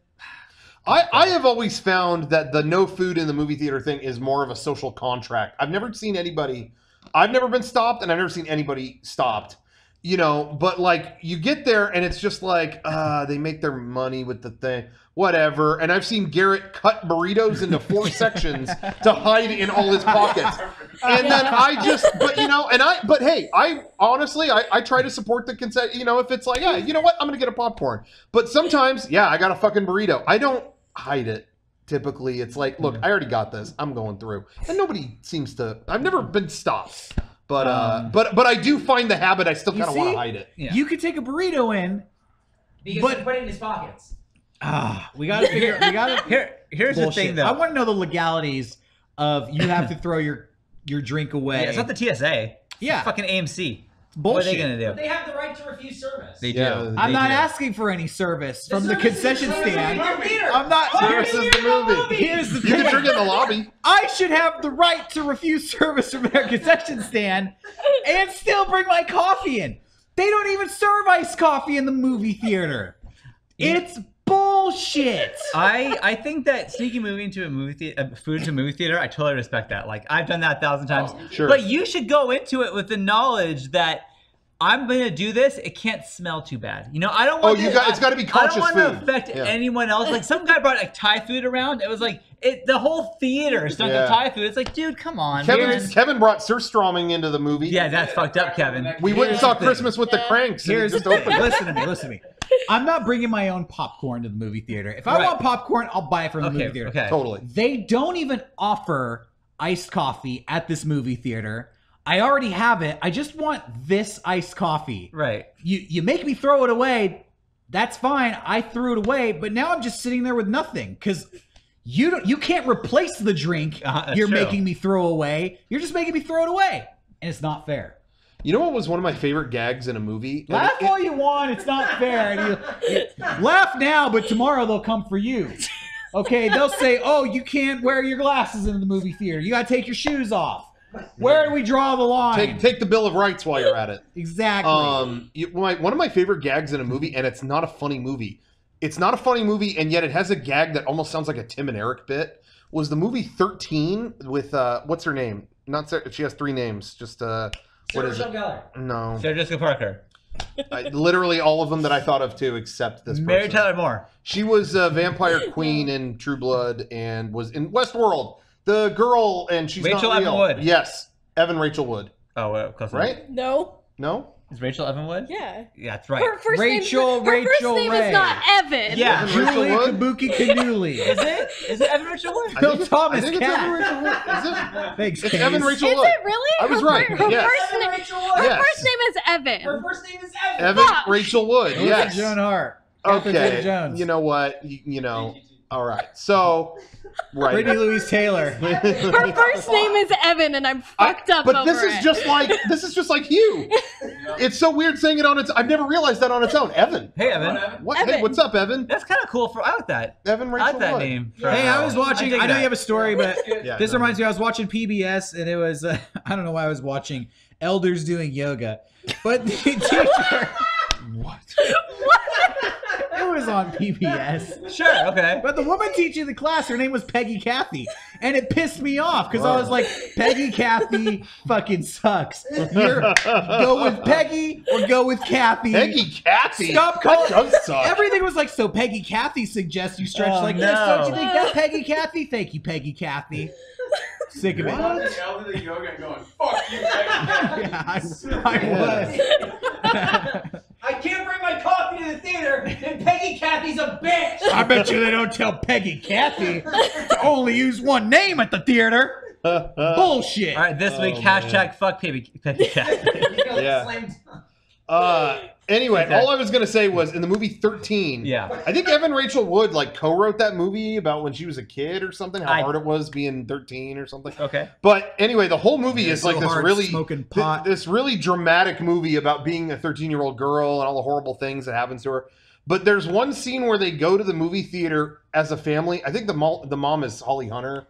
I have always found that the no food in the movie theater thing is more of a social contract. I've never been stopped, and I've never seen anybody stopped. You know, but like you get there and it's just like they make their money with the thing, whatever. And I've seen Garrett cut burritos into 4 sections to hide in all his pockets. And then but hey, I honestly try to support the consent. You know, if it's like, yeah, you know what, I'm gonna get a popcorn. But sometimes, yeah, I got a fucking burrito. I don't hide it. Typically, it's like, look, I already got this. I'm going through, and nobody seems to. I've never been stopped. But I do find the habit. I still kind of want to hide it. Yeah. You could take a burrito in, because he put it in his pockets. We got to figure. Here's the thing, though. I want to know the legalities of you have to throw your drink away. Yeah, it's not the TSA. Yeah, it's fucking AMC. Bullshit. What are they gonna do? But they have the right to refuse service. They do. I'm not asking for any service from the concession stand. I'm not. Service is the movie. Here's the You thing. can drink it in the lobby. I should have the right to refuse service from their concession stand and still bring my coffee in. They don't even serve iced coffee in the movie theater. It's bullshit. I think that sneaking food into a movie theater, I totally respect that. Like, I've done that 1,000 times. Sure. But you should go into it with the knowledge that I'm gonna do this. It can't smell too bad. You know, I don't want. It's got to be conscious I don't want food. to affect anyone else. Like, some guy brought like Thai food around. It was like the whole theater stunk of Thai food. It's like, dude, come on. Kevin brought surströmming into the movie. Yeah, that's fucked up, Kevin. We went and saw Christmas with the Cranks. Here's the thing. Listen to me. I'm not bringing my own popcorn to the movie theater. If I want popcorn, I'll buy it from the movie theater. Okay. Totally. They don't even offer iced coffee at this movie theater. I already have it. I just want this iced coffee. Right. You make me throw it away. That's fine. I threw it away, but now I'm just sitting there with nothing because you can't replace the drink you're making me throw away. You're just making me throw it away, and it's not fair. You know what was one of my favorite gags in a movie? Laugh all you want. It's not fair. And laugh now, but tomorrow they'll come for you. Okay, they'll say, oh, you can't wear your glasses in the movie theater. You got to take your shoes off. Where do we draw the line? Take the Bill of Rights while you're at it. Exactly. One of my favorite gags in a movie, and it's not a funny movie. It's not a funny movie, and yet it has a gag that almost sounds like a Tim and Eric bit. Was the movie 13 with what's her name? Not Sarah, she has 3 names. Just what is it? Gellar. No. Sarah Jessica Parker. Literally all of them that I thought of too, except this person. Mary Tyler Moore. She was a vampire queen in True Blood and was in Westworld. The girl, and she's Rachel not real. Evan Wood. Yes, Evan Rachel Wood. Oh, well, close enough. Right? No. No? Is Rachel Evanwood? Yeah. Yeah, that's right. Her first Rachel name Ray. is not Evan. Yeah. Evan Rachel Julie Wood? Kabuki Kanuli. Is it? Is it Evan Rachel Wood? Bill Thomas I think it's Cat. Evan Rachel Wood. Is it? Thanks, It's Case. Evan Rachel Is Wood. it really? I was Her right. Her, Yes. first, Evan name, Rachel Wood. her Yes. first name is Evan. Her first name is Evan. Evan Fuck. Rachel Wood. Yes. Yes. Joan Hart. Catherine Okay. Zeta-Jones. You know what? You know. All right. So, right. Brittany Louise Taylor. Her first name is Evan, and I'm fucked up But over this is it. just like you. It's so weird saying it on its. I've never realized that on its own. Evan. Hey, Evan. What? Evan. Hey, what's up, Evan? That's kind of cool. I like that. Evan I Rachel like that Wood. name. Hey, I was watching. dig I know that. you have a story, but Yeah, this no. reminds me. I was watching PBS, and it was I don't know why I was watching elders doing yoga, but the teacher. What? It was on PBS. Sure. Okay. But the woman teaching the class, her name was Peggy Cathy, and it pissed me off because I was like, Peggy Cathy fucking sucks. Go with Peggy or go with Kathy. Peggy Cathy. Stop That calling. does suck. Everything was like, so Peggy Cathy suggests you stretch Oh, like this. Don't you no. think that's Peggy Cathy? Thank you, Peggy Cathy. Sick of it. The elderly yoga and going, fuck you, Peggy. Yeah, I was. I can't bring my coffee to the theater, and Peggy Cathy's a bitch. I bet you they don't tell Peggy Cathy to only use one name at the theater. Bullshit. All right. This week, Oh, hashtag fuck Peggy Cat. Yeah. Anyway, Okay. all I was gonna say was in the movie 13. Yeah. I think Evan Rachel Wood like co-wrote that movie about when she was a kid or something. How hard it was being 13 or something. Okay. But anyway, the whole movie is so like this hard really smoking pot. this really dramatic movie about being a 13-year-old girl and all the horrible things that happens to her. But there's one scene where they go to the movie theater as a family. I think the mom is Holly Hunter.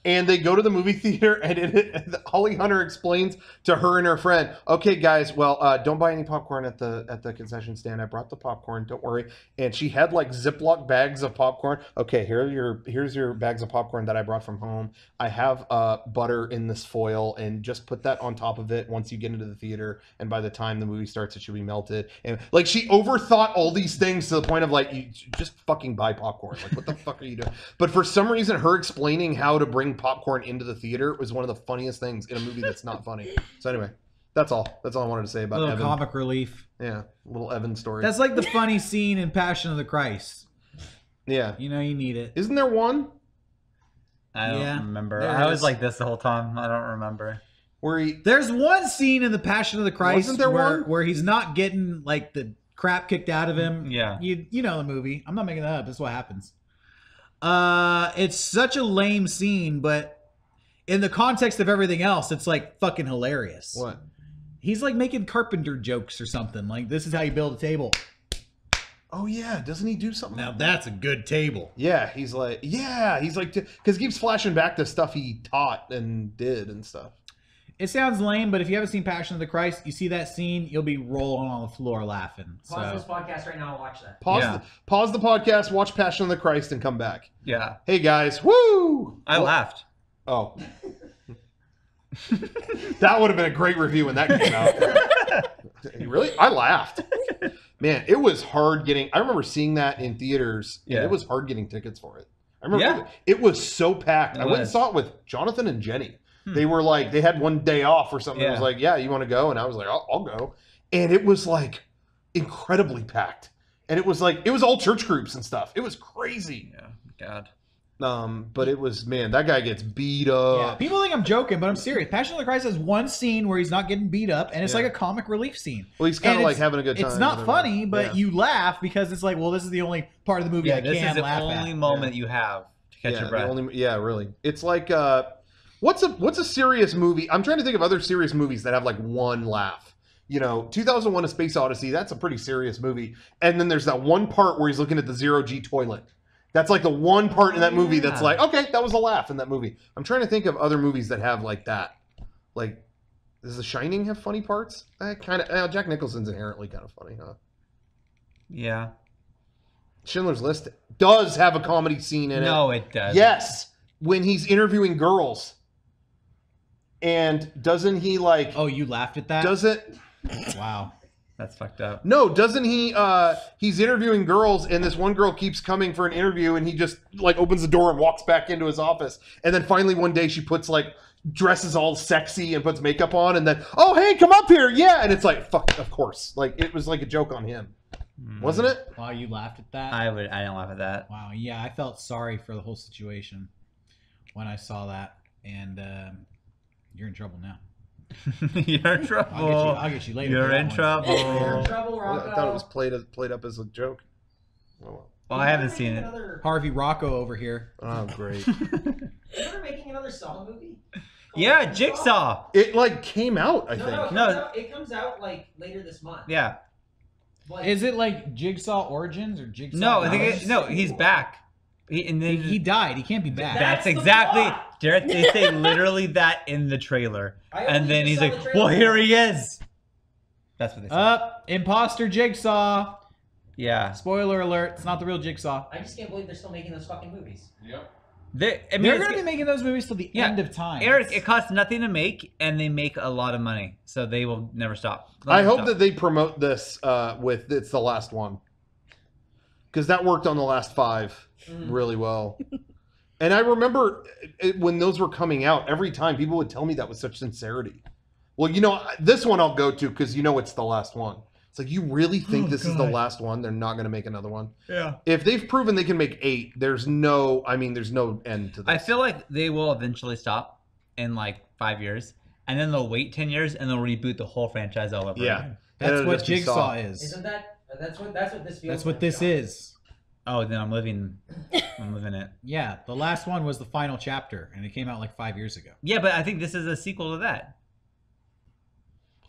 And they go to the movie theater, and Holly Hunter explains to her and her friend, "Okay, guys, well, don't buy any popcorn at the concession stand. I brought the popcorn. Don't worry." And she had like Ziploc bags of popcorn. Okay, here's your bags of popcorn that I brought from home. I have butter in this foil, and just put that on top of it once you get into the theater. And by the time the movie starts, it should be melted. And like she overthought all these things to the point of like, you just fucking buy popcorn. Like, what the fuck are you doing? But for some reason, her explaining how to bring popcorn into the theater was one of the funniest things in a movie that's not funny. So anyway, that's all I wanted to say about Little Evan. comic relief. Yeah, little Evan story. That's like the funny scene in Passion of the Christ. Yeah. You know, you need it. Isn't there one I don't Yeah, remember. there I is. was like this the whole time. I don't remember. where he? There's one scene in the Passion of the Christ Wasn't there one? where he's not getting like the crap kicked out of him. Yeah. You know the movie. I'm not making that up. That's what happens. It's such a lame scene, but in the context of everything else, it's like fucking hilarious. What? He's like making carpenter jokes or something. Like, this is how you build a table. Oh yeah, doesn't he do something? Now that's a good table. Yeah, he's like because he keeps flashing back to stuff he taught and did and stuff. It sounds lame, but if you haven't seen Passion of the Christ, you see that scene, you'll be rolling on the floor laughing. Pause So this podcast right now and watch that. Pause the podcast, watch Passion of the Christ, and come back. Yeah. Hey guys, woo! I laughed. Oh. That would have been a great review when that came out. Really? I laughed. Man, it was hard getting. I remember seeing that in theaters. And Yeah. it was hard getting tickets for it. I remember Yeah. it was so packed. It I went and was. saw it with Jonathan and Jenny. They were like, they had one day off or something. It was Yeah. like, yeah, you want to go? And I was like, I'll go. And it was like incredibly packed. And it was like, it was all church groups and stuff. It was crazy. Yeah. God. But it was, man, that guy gets beat up. yeah, people think I'm joking, but I'm serious. Passion of the Christ has one scene where he's not getting beat up, and it's Yeah. like a comic relief scene. Well, he's kind And of like it's- having a good time. It's not whatever. funny, but Yeah. you laugh because it's like, well, this is the only part of the movie Yeah. I This can is the laugh only at. moment you have to catch your breath. Really. It's like what's a serious movie? I'm trying to think of other serious movies that have like one laugh. You know, 2001: A Space Odyssey, that's a pretty serious movie. And then there's that one part where he's looking at the zero-G toilet. That's like the one part in that movie that's like, okay, that was a laugh in that movie. I'm trying to think of other movies that have like that. Like, does The Shining have funny parts? Jack Nicholson's inherently kind of funny, huh? Yeah. Schindler's List does have a comedy scene in it. No, it doesn't. Yes, when he's interviewing girls. And doesn't he like... Oh, you laughed at that? Does it... Wow. That's fucked up. No, doesn't he? He's interviewing girls, and this one girl keeps coming for an interview, and he just like opens the door and walks back into his office. And then finally one day she puts like dresses all sexy and puts makeup on, and then hey, come up here, yeah. And it's like fuck, of course, like it was like a joke on him, wasn't it? Wow, you laughed at that. I didn't laugh at that. Wow, yeah, I felt sorry for the whole situation when I saw that, and you're in trouble now. You're in trouble. I'll get you later. You're in trouble. You're in trouble, Rocco. I thought it was played up as a joke. Well, I haven't seen it. Harvey Rocco over here. Oh, great. They're making another Saw movie. Yeah, Jigsaw. It like came out, I think. It comes out like later this month. Yeah. Like, Is it like Jigsaw Origins or Jigsaw? No, I think he's back. He died. He can't be back. That's the exactly. plot. Jared, they say literally that in the trailer, I and only then just he's saw like, the trailer. "Well, here he is." That's what they say. Imposter Jigsaw. Yeah. Spoiler alert, it's not the real Jigsaw. I just can't believe they're still making those fucking movies. Yep. They're going to be making those movies till the end of time. Eric, it costs nothing to make, and they make a lot of money, so they will never stop. I hope that they promote this with it's the last one, because that worked on the last 5 really well. And I remember when those were coming out, every time people would tell me that with such sincerity. Well, this one I'll go to because it's the last one. It's like, you really think this is the last one? They're not going to make another one? Yeah. If they've proven they can make 8, there's no end to this. I feel like they will eventually stop in like 5 years, and then they'll wait 10 years, and they'll reboot the whole franchise all over again. That's what Jigsaw is. Isn't that's what this feels That's what like, this John. is. Oh, then I'm living it. Yeah, the last one was the final chapter, and it came out like 5 years ago. Yeah, but I think this is a sequel to that.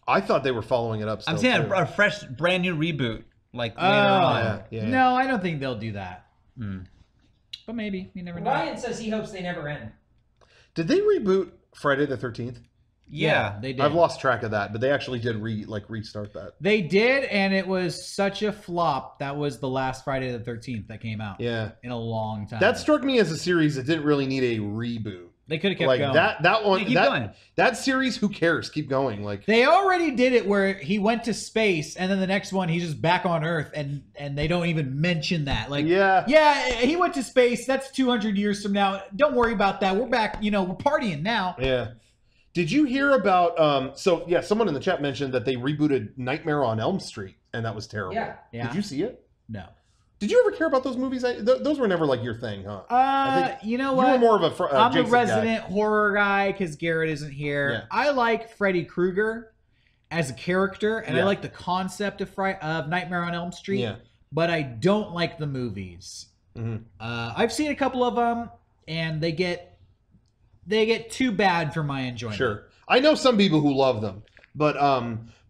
I thought they were following it up still, I'm saying too. a fresh, brand new reboot, like later on. Yeah. No, I don't think they'll do that. But maybe. You never know. Ryan says he hopes they never end. Did they reboot Friday the 13th? Yeah, they did. I've lost track of that, but they actually did restart that. They did, and it was such a flop. That was the last Friday the 13th that came out. Yeah. In a long time. That struck me as a series that didn't really need a reboot. They could have kept like going. that one. Yeah, keep going. That series, who cares? Keep going. Like They already did it where he went to space, and then the next one he's just back on Earth, and they don't even mention that. Like, yeah, he went to space. That's 200 years from now. Don't worry about that. We're back. We're partying now. Yeah. Did you hear about? Someone in the chat mentioned that they rebooted Nightmare on Elm Street, and that was terrible. Yeah. Did you see it? No. Did you ever care about those movies? Those were never like your thing, huh? You know what? You were more of a I'm Jason a resident guy. horror guy because Garrett isn't here. Yeah. I like Freddy Krueger as a character, and I like the concept of Nightmare on Elm Street. Yeah. But I don't like the movies. Mm-hmm. I've seen a couple of them, and they get too bad for my enjoyment. Sure, I know some people who love them,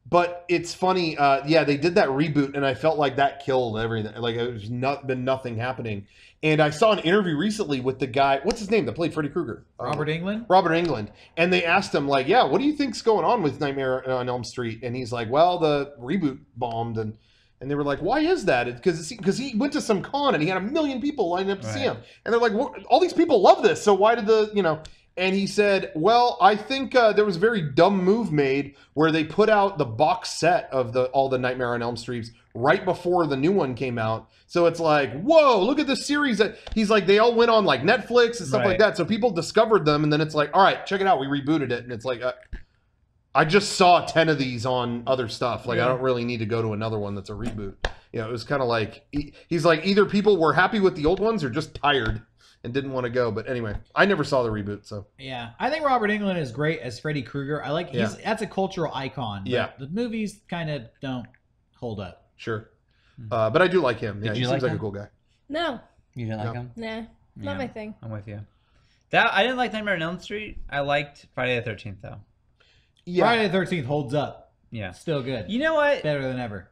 but it's funny. They did that reboot, and I felt like that killed everything. Like it was been nothing happening. And I saw an interview recently with the guy. What's his name that played Freddy Krueger? Robert Englund. Robert Englund. And they asked him, like, what do you think's going on with Nightmare on Elm Street? And he's like, well, the reboot bombed, and they were like, why is that? Because he went to some con and he had 1 million people lining up to see him, and they're like, all these people love this, so why did And he said, well, I think there was a very dumb move made where they put out the box set of all the Nightmare on Elm Streets right before the new one came out. So it's like, whoa, look at this series that he's like, they all went on like Netflix and stuff like that. So people discovered them, and then it's like, all right, check it out. We rebooted it. And it's like, I just saw 10 of these on other stuff. Like, I don't really need to go to another one that's a reboot. It was kind of like, he's like, either people were happy with the old ones or just tired and didn't want to go. But anyway, I never saw the reboot, so. Yeah, I think Robert Englund is great as Freddy Krueger. I like that's a cultural icon. Yeah. The movies kind of don't hold up. Sure. But I do like him. Yeah, he seems like a cool guy. No. You didn't like him? Nah. Not my thing. I'm with you. I didn't like Nightmare on Elm Street. I liked Friday the 13th though. Yeah. Friday the 13th holds up. Yeah. Still good. You know what? Better than ever.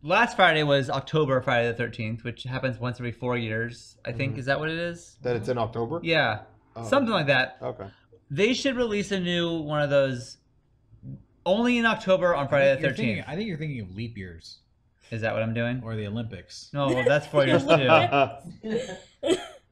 Last Friday was October Friday the 13th, which happens once every 4 years, I think. Is that what it is? That it's in October? Yeah. Something like that. Okay. They should release a new one of those only in October on Friday the 13th. I think you're thinking of leap years. Is that what I'm doing? Or the Olympics. No, well, that's 4 years too.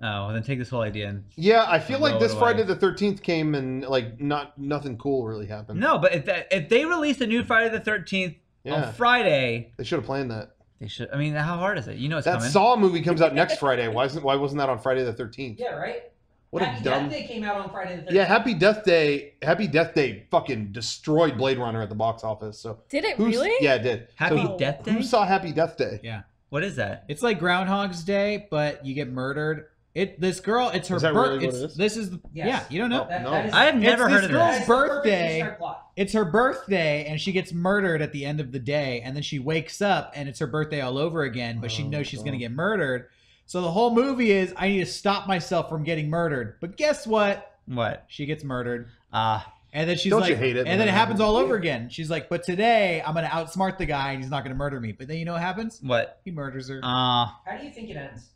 Oh, then take this whole idea and Yeah, I feel like blow this it away. Friday the 13th came and like nothing cool really happened. No, but if they released a new Friday the 13th on Friday, they should have planned that. They should. I mean, how hard is it? You know, it's that coming. Saw movie comes out next Friday. Why wasn't that on Friday the 13th? Yeah, right. What Happy a dumb. Death Day came out on Friday the 13th. Yeah, Happy Death Day. Happy Death Day fucking destroyed Blade Runner at the box office. So Did it really? Yeah, it did. Happy So Death Day. Who saw Happy Death Day? Yeah. What is that? It's like Groundhog's Day, but you get murdered. This girl, it's her Is that birthday. really what it is? This is Yes. yeah. You don't know. No. I have never heard of girl's this. birthday. It's her birthday, and she gets murdered at the end of the day, and then she wakes up, and it's her birthday all over again. But she knows she's gonna get murdered. So the whole movie is I need to stop myself from getting murdered. But guess what? What? She gets murdered. And then she's Don't like, you hate it and when then it that happens happens? all over again. She's like, but today I'm gonna outsmart the guy, and he's not gonna murder me. But then you know what happens? What? He murders her. How do you think it ends?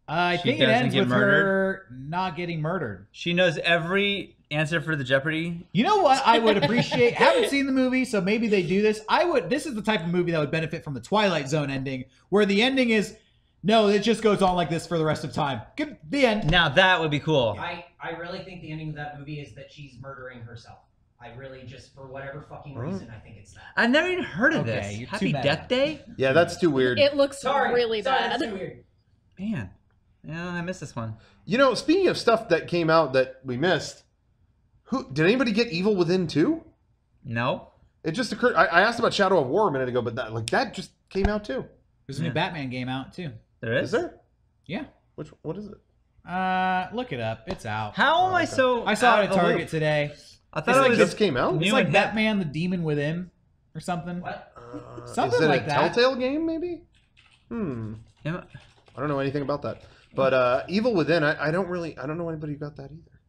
I She think it doesn't ends get with her not getting murdered. She knows every answer for the Jeopardy. You know what I would appreciate? Haven't seen the movie, so maybe they do this. This is the type of movie that would benefit from the Twilight Zone ending, where the ending is, no, it just goes on like this for the rest of time. Good, the end. Now that would be cool. I really think the ending of that movie is that she's murdering herself. I really just, for whatever fucking reason, I think it's that. I've never even heard of Okay, this. you're Happy too mad. Death Day? Yeah, that's too weird. It looks really Sorry, bad. that's too weird. Man. Yeah, I missed this one. You know, speaking of stuff that came out that we missed, did anybody get Evil Within 2? No. It just occurred. I asked about Shadow of War a minute ago, but that just came out too. There's a new Batman game out too. There is? Is there? Yeah. What is it? Look it up. It's out. How am I so I saw out it of at the Target loop? today. I thought it was just came out. It's new like and hip. Batman: The Demon Within, or something. What? Something is it like a that. Telltale game, maybe? Yeah. I don't know anything about that. But Evil Within, I don't know anybody who got that either.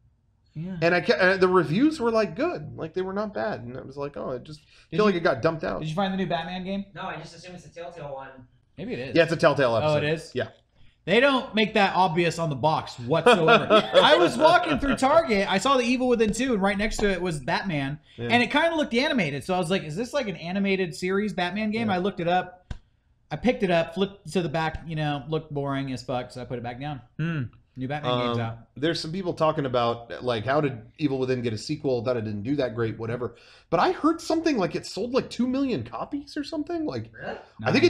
Yeah. And the reviews were like good, like they were not bad, and I was like, oh, it just feel like it got dumped out. Did you find the new Batman game? No, I just assume it's a Telltale one. Maybe it is. Yeah, it's a Telltale episode. Oh, it is? Yeah. They don't make that obvious on the box whatsoever. I was walking through Target. I saw the Evil Within 2, and right next to it was Batman. Yeah. And it kind of looked animated. So I was like, is this like an animated series Batman game? Yeah. I looked it up. I picked it up, flipped to the back, looked boring as fuck. So I put it back down. New Batman game's out. There's some people talking about like how did Evil Within get a sequel, that it didn't do that great, whatever. But I heard something like it sold like 2 million copies or something. Like Really? I think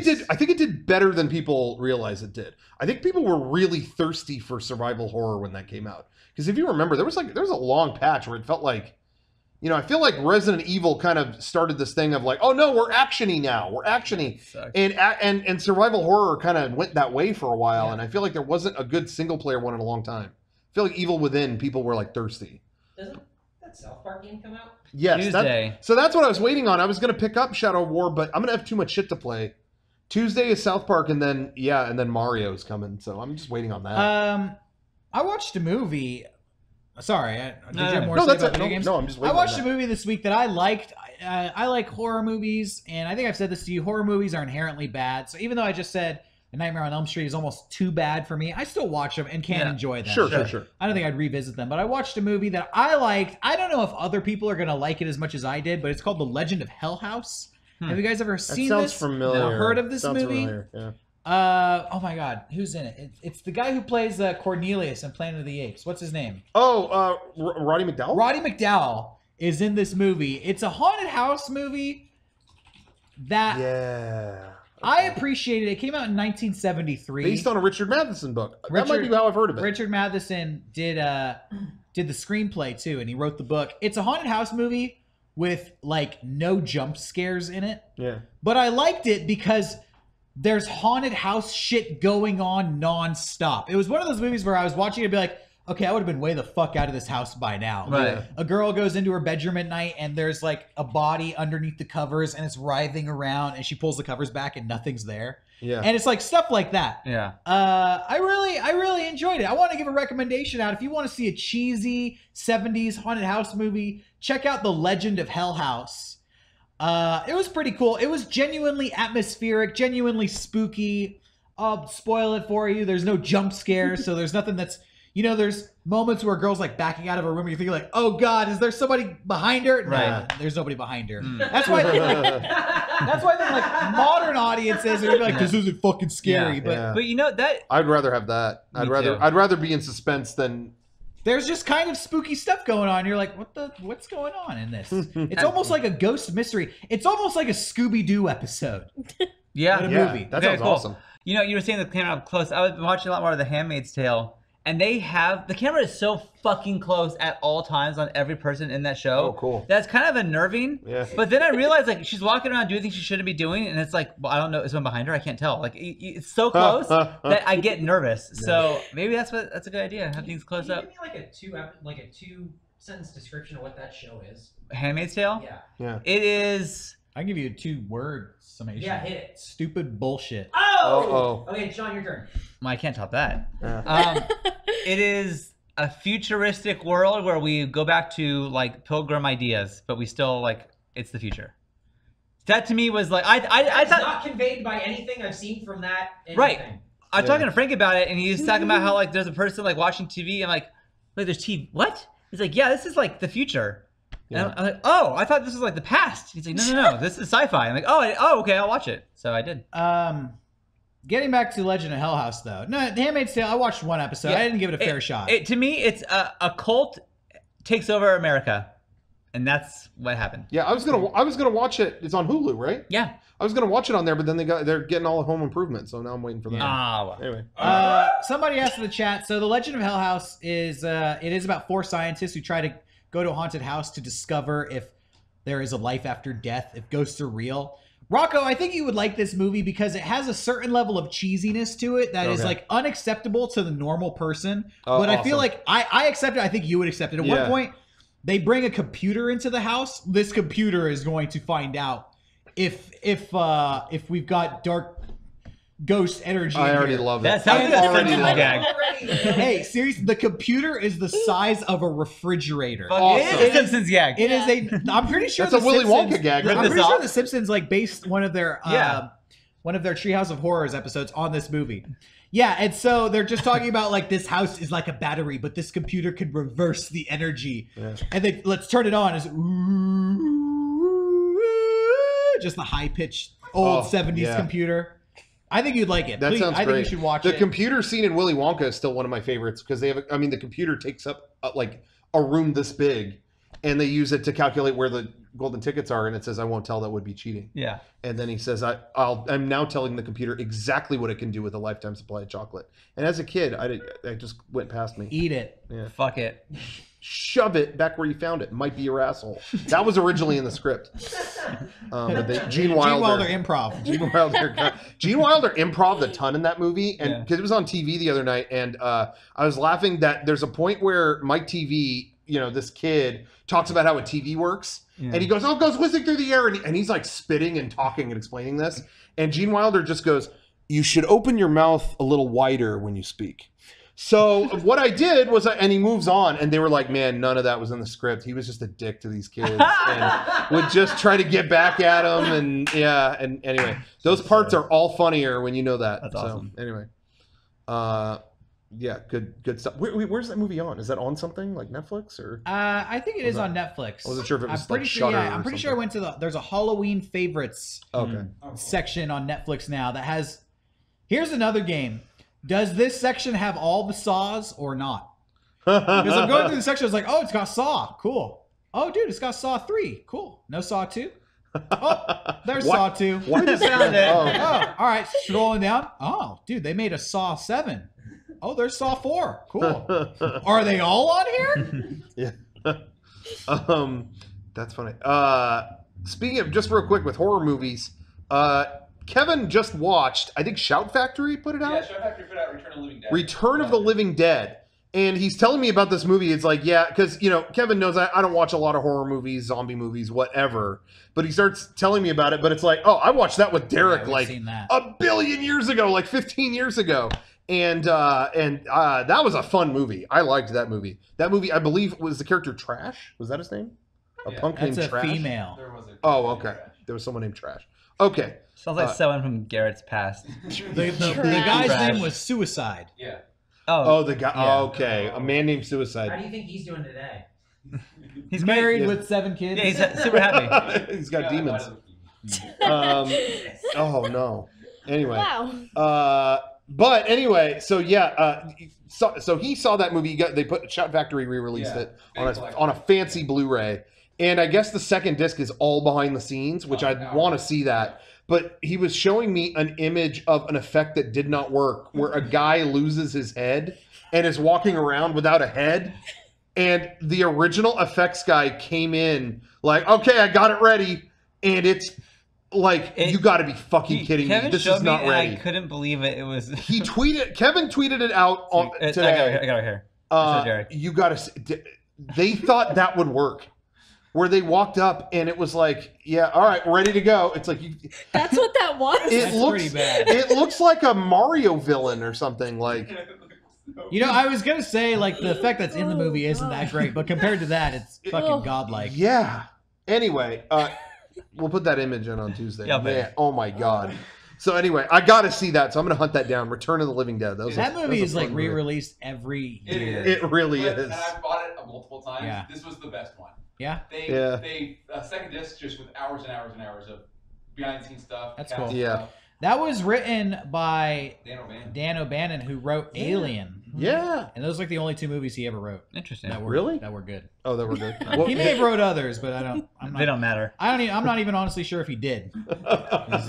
it did better than people realize it did. I think people were really thirsty for survival horror when that came out. Because if you remember, there was a long patch where it felt like, I feel like Resident Evil kind of started this thing of like, oh no, we're actiony now. We're actiony. And survival horror kind of went that way for a while. Yeah. And I feel like there wasn't a good single player one in a long time. I feel like Evil Within, people were like thirsty. Doesn't that South Park game come out? Yes. Tuesday. So that's what I was waiting on. I was going to pick up Shadow of War, but I'm going to have too much shit to play. Tuesday is South Park, and then Mario's coming. So I'm just waiting on that. I watched a movie. Sorry, did you have more No, to say that's about it. video games? No, I'm just I waiting on watched that. a movie this week that I liked. I like horror movies, and I think I've said this to you. Horror movies are inherently bad. So even though I just said A Nightmare on Elm Street is almost too bad for me, I still watch them and can enjoy them. Sure. I don't think I'd revisit them, but I watched a movie that I liked. I don't know if other people are going to like it as much as I did, but it's called The Legend of Hell House. Have you guys ever seen sounds this? familiar. Or heard of this Sounds movie? familiar, yeah. Oh my God, who's in it? It's the guy who plays Cornelius in Planet of the Apes. What's his name? Oh, Roddy McDowall? Roddy McDowall is in this movie. It's a haunted house movie that I appreciated. It came out in 1973. Based on a Richard Matheson book. That might be how I've heard of it. Richard Matheson did the screenplay too, and he wrote the book. It's a haunted house movie with like no jump scares in it. Yeah. But I liked it because there's haunted house shit going on nonstop. It was one of those movies where I was watching it and be like, okay, I would have been way the fuck out of this house by now. Right. Like, a girl goes into her bedroom at night and there's like a body underneath the covers and it's writhing around and she pulls the covers back and nothing's there. Yeah. And it's like stuff like that. Yeah. I really enjoyed it. I want to give a recommendation out. If you want to see a cheesy 70s haunted house movie, check out The Legend of Hell House. It was pretty cool. It was genuinely atmospheric, genuinely spooky. I'll spoil it for you. There's no jump scares, so there's nothing that's, You know, there's moments where a girl's like backing out of a room and you're thinking like, oh God, is there somebody behind her? Right. Nah, there's nobody behind her. That's why like modern audiences are like, this isn't fucking scary. But you know that I'd rather have that. I'd rather be in suspense than there's just kind of spooky stuff going on. You're like, what's going on in this? It's almost like a ghost mystery. It's almost like a Scooby-Doo episode. Yeah. In a movie. That sounds awesome. You know, you were saying the camera up close. I was watching a lot more of The Handmaid's Tale, and they have the camera is so fucking close at all times on every person in that show. Oh, cool. That's kind of unnerving. Yeah. But then I realized like she's walking around doing things she shouldn't be doing, and it's like, well, I don't know, is someone behind her? I can't tell. Like it's so close that I get nervous. So maybe that's a good idea. Have things close up. Give me like a two sentence description of what that show is. Handmaid's Tale. Yeah. It is. I can give you a 2-word summation. Yeah, hit it. Stupid bullshit. Oh! Okay, Sean, your turn. Well, I can't top that. Yeah. It is a futuristic world where we go back to like pilgrim ideas, but we still like it's the future. That to me was like I thought not conveyed by anything I've seen from that. Anything. Right. I was talking to Frank about it, and he's talking about how like there's a person like watching TV. I'm like, wait, there's TV? What? He's like, yeah, this is like the future. Yeah. And I'm like, oh, I thought this was like the past. He's like, no, this is sci-fi. I'm like, oh, okay, I'll watch it. So I did. Getting back to Legend of Hell House, though. No, The Handmaid's Tale, I watched one episode. Yeah, I didn't give it a fair shot. To me, it's a cult takes over America, and that's what happened. Yeah, I was gonna watch it. It's on Hulu, right? Yeah. I was gonna watch it on there, but then they're getting all of Home Improvement, so now I'm waiting for that. Well. Anyway. Somebody asked in the chat. So the Legend of Hell House is it is about 4 scientists who try to go to a haunted house to discover if there is a life after death, if ghosts are real. Rocco, I think you would like this movie because it has a certain level of cheesiness to it that is like unacceptable to the normal person. But I feel like I accept it. I think you would accept it. At one point, they bring a computer into the house. This computer is going to find out if we've got dark ghost energy. I already love it. That sounds like a Simpsons gag. Hey, seriously, the computer is the size of a refrigerator. Awesome. It is a Simpsons gag. It is a. I'm pretty sure that's a Willy Wonka gag. I'm pretty sure the Simpsons like based one of their Treehouse of Horrors episodes on this movie. Yeah, and so they're just talking about like this house is like a battery, but this computer could reverse the energy. Yeah. And let's turn it on. It's just the high pitched old 70s computer. I think you'd like it. That sounds great. I think you should watch it. The computer scene in Willy Wonka is still one of my favorites because they have. I mean, the computer takes up like a room this big, and they use it to calculate where the golden tickets are, and it says, "I won't tell. That would be cheating." Yeah. And then he says, "I'm now telling the computer exactly what it can do with a lifetime supply of chocolate." And as a kid, I just went past me. Eat it. Yeah. Fuck it. Shove it back where you found it. Might be your asshole. That was originally in the script. Gene Wilder improv. Gene Wilder improv a ton in that movie, and because it was on TV the other night, and I was laughing that there's a point where Mike TV, this kid talks about how a TV works, and he goes, "Oh, it goes whizzing through the air," and he's like spitting and talking and explaining this, and Gene Wilder just goes, "You should open your mouth a little wider when you speak." So what I did was, and he moves on, and they were like, "Man, none of that was in the script. He was just a dick to these kids, and would just try to get back at them." And and anyway, those parts are all funnier when you know that. That's awesome. Anyway, good stuff. Where's that movie on? Is that on something like Netflix or? I think it is on Netflix. I wasn't sure if it was pretty like sure. Shudder. Yeah, I'm pretty sure I went to there's a Halloween favorites section on Netflix now that has. Here's another game. Does this section have all the Saws or not? Because I'm going through the section, I was like, oh, it's got Saw. Cool. Oh, dude, it's got Saw 3. Cool. No Saw 2? Oh, there's Saw 2. What is that? Oh, all right. Scrolling down. Oh, dude, they made a Saw 7. Oh, there's Saw 4. Cool. Are they all on here? Yeah. That's funny. Speaking of, just real quick with horror movies, Kevin just watched, I think Shout Factory put it out? Yeah, Shout Factory put out Return of the Living Dead. Return of the Living Dead. And he's telling me about this movie. It's like, yeah, because, Kevin knows I don't watch a lot of horror movies, zombie movies, whatever. But he starts telling me about it. But it's like, oh, I watched that with Derek like a billion years ago, like 15 years ago. And that was a fun movie. I liked that movie. That movie, I believe, was the character Trash. Was that his name? A punk named Trash? That's a female. Oh, okay. There was someone named Trash. Okay. Sounds like someone from Garrett's past. The guy's name was Suicide. Yeah. Oh, the guy. yeah. Oh, okay, a man named How do Suicide. you think he's doing today? He's married Yes. with 7 kids. Yeah, he's super happy. He's got demons. Oh no. Anyway. Wow. But anyway, so yeah, so he saw that movie. They put Shout Factory re-released it on a fancy Blu-ray, and I guess the second disc is all behind the scenes, which I want to see that. But he was showing me an image of an effect that did not work, where a guy loses his head and is walking around without a head, and the original effects guy came in like, "Okay, I got it ready," and it's. Like, you got to be fucking kidding me. This is not ready. I couldn't believe it. It was. Kevin tweeted it out on today. I got it here. You got to. They thought that would work. Where they walked up and it was like, yeah, all right, ready to go. It's like That's what that was. It looks pretty bad. It looks like a Mario villain or something. Like, you know, I was gonna say like the effect that's in the movie isn't that great, but compared to that, it's fucking godlike. Yeah. Anyway, we'll put that image in on Tuesday. Yeah, man. Oh my god. So anyway, I got to see that. So I'm going to hunt that down. Return of the Living Dead. That movie is like re-released every year. It really is. And I've bought it multiple times. Yeah. This was the best one. Yeah. They second disc just with hours and hours and hours of behind the scenes stuff. That's cool. Yeah. That was written by Dan O'Bannon, who wrote Alien. Yeah. And those are like the only 2 movies he ever wrote. Interesting. That were, Really? That were good. Oh, that were good. He may have wrote others, but They don't matter. I'm not even honestly sure if he did.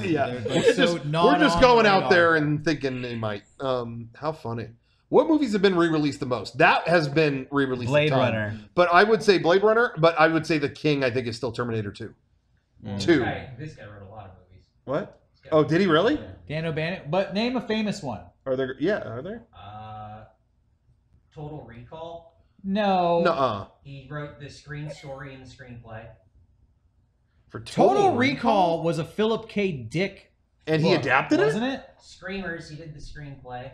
Yeah. They're so We're just going out radar. there and thinking they might. How funny. What movies have been re-released the most? That has been re-released. Blade a ton. Runner. But I would say Blade Runner. But I would say the king. I think is still Terminator 2. This 2. guy wrote a lot of movies. What? Oh, did he really? Dan O'Bannon. But name a famous one. Are there? Yeah, are there? Total Recall. No. Nuh-uh. He wrote the screen story and the screenplay. For Total Recall was a Philip K. Dick. And he adapted it? Wasn't it? Screamers, he did the screenplay.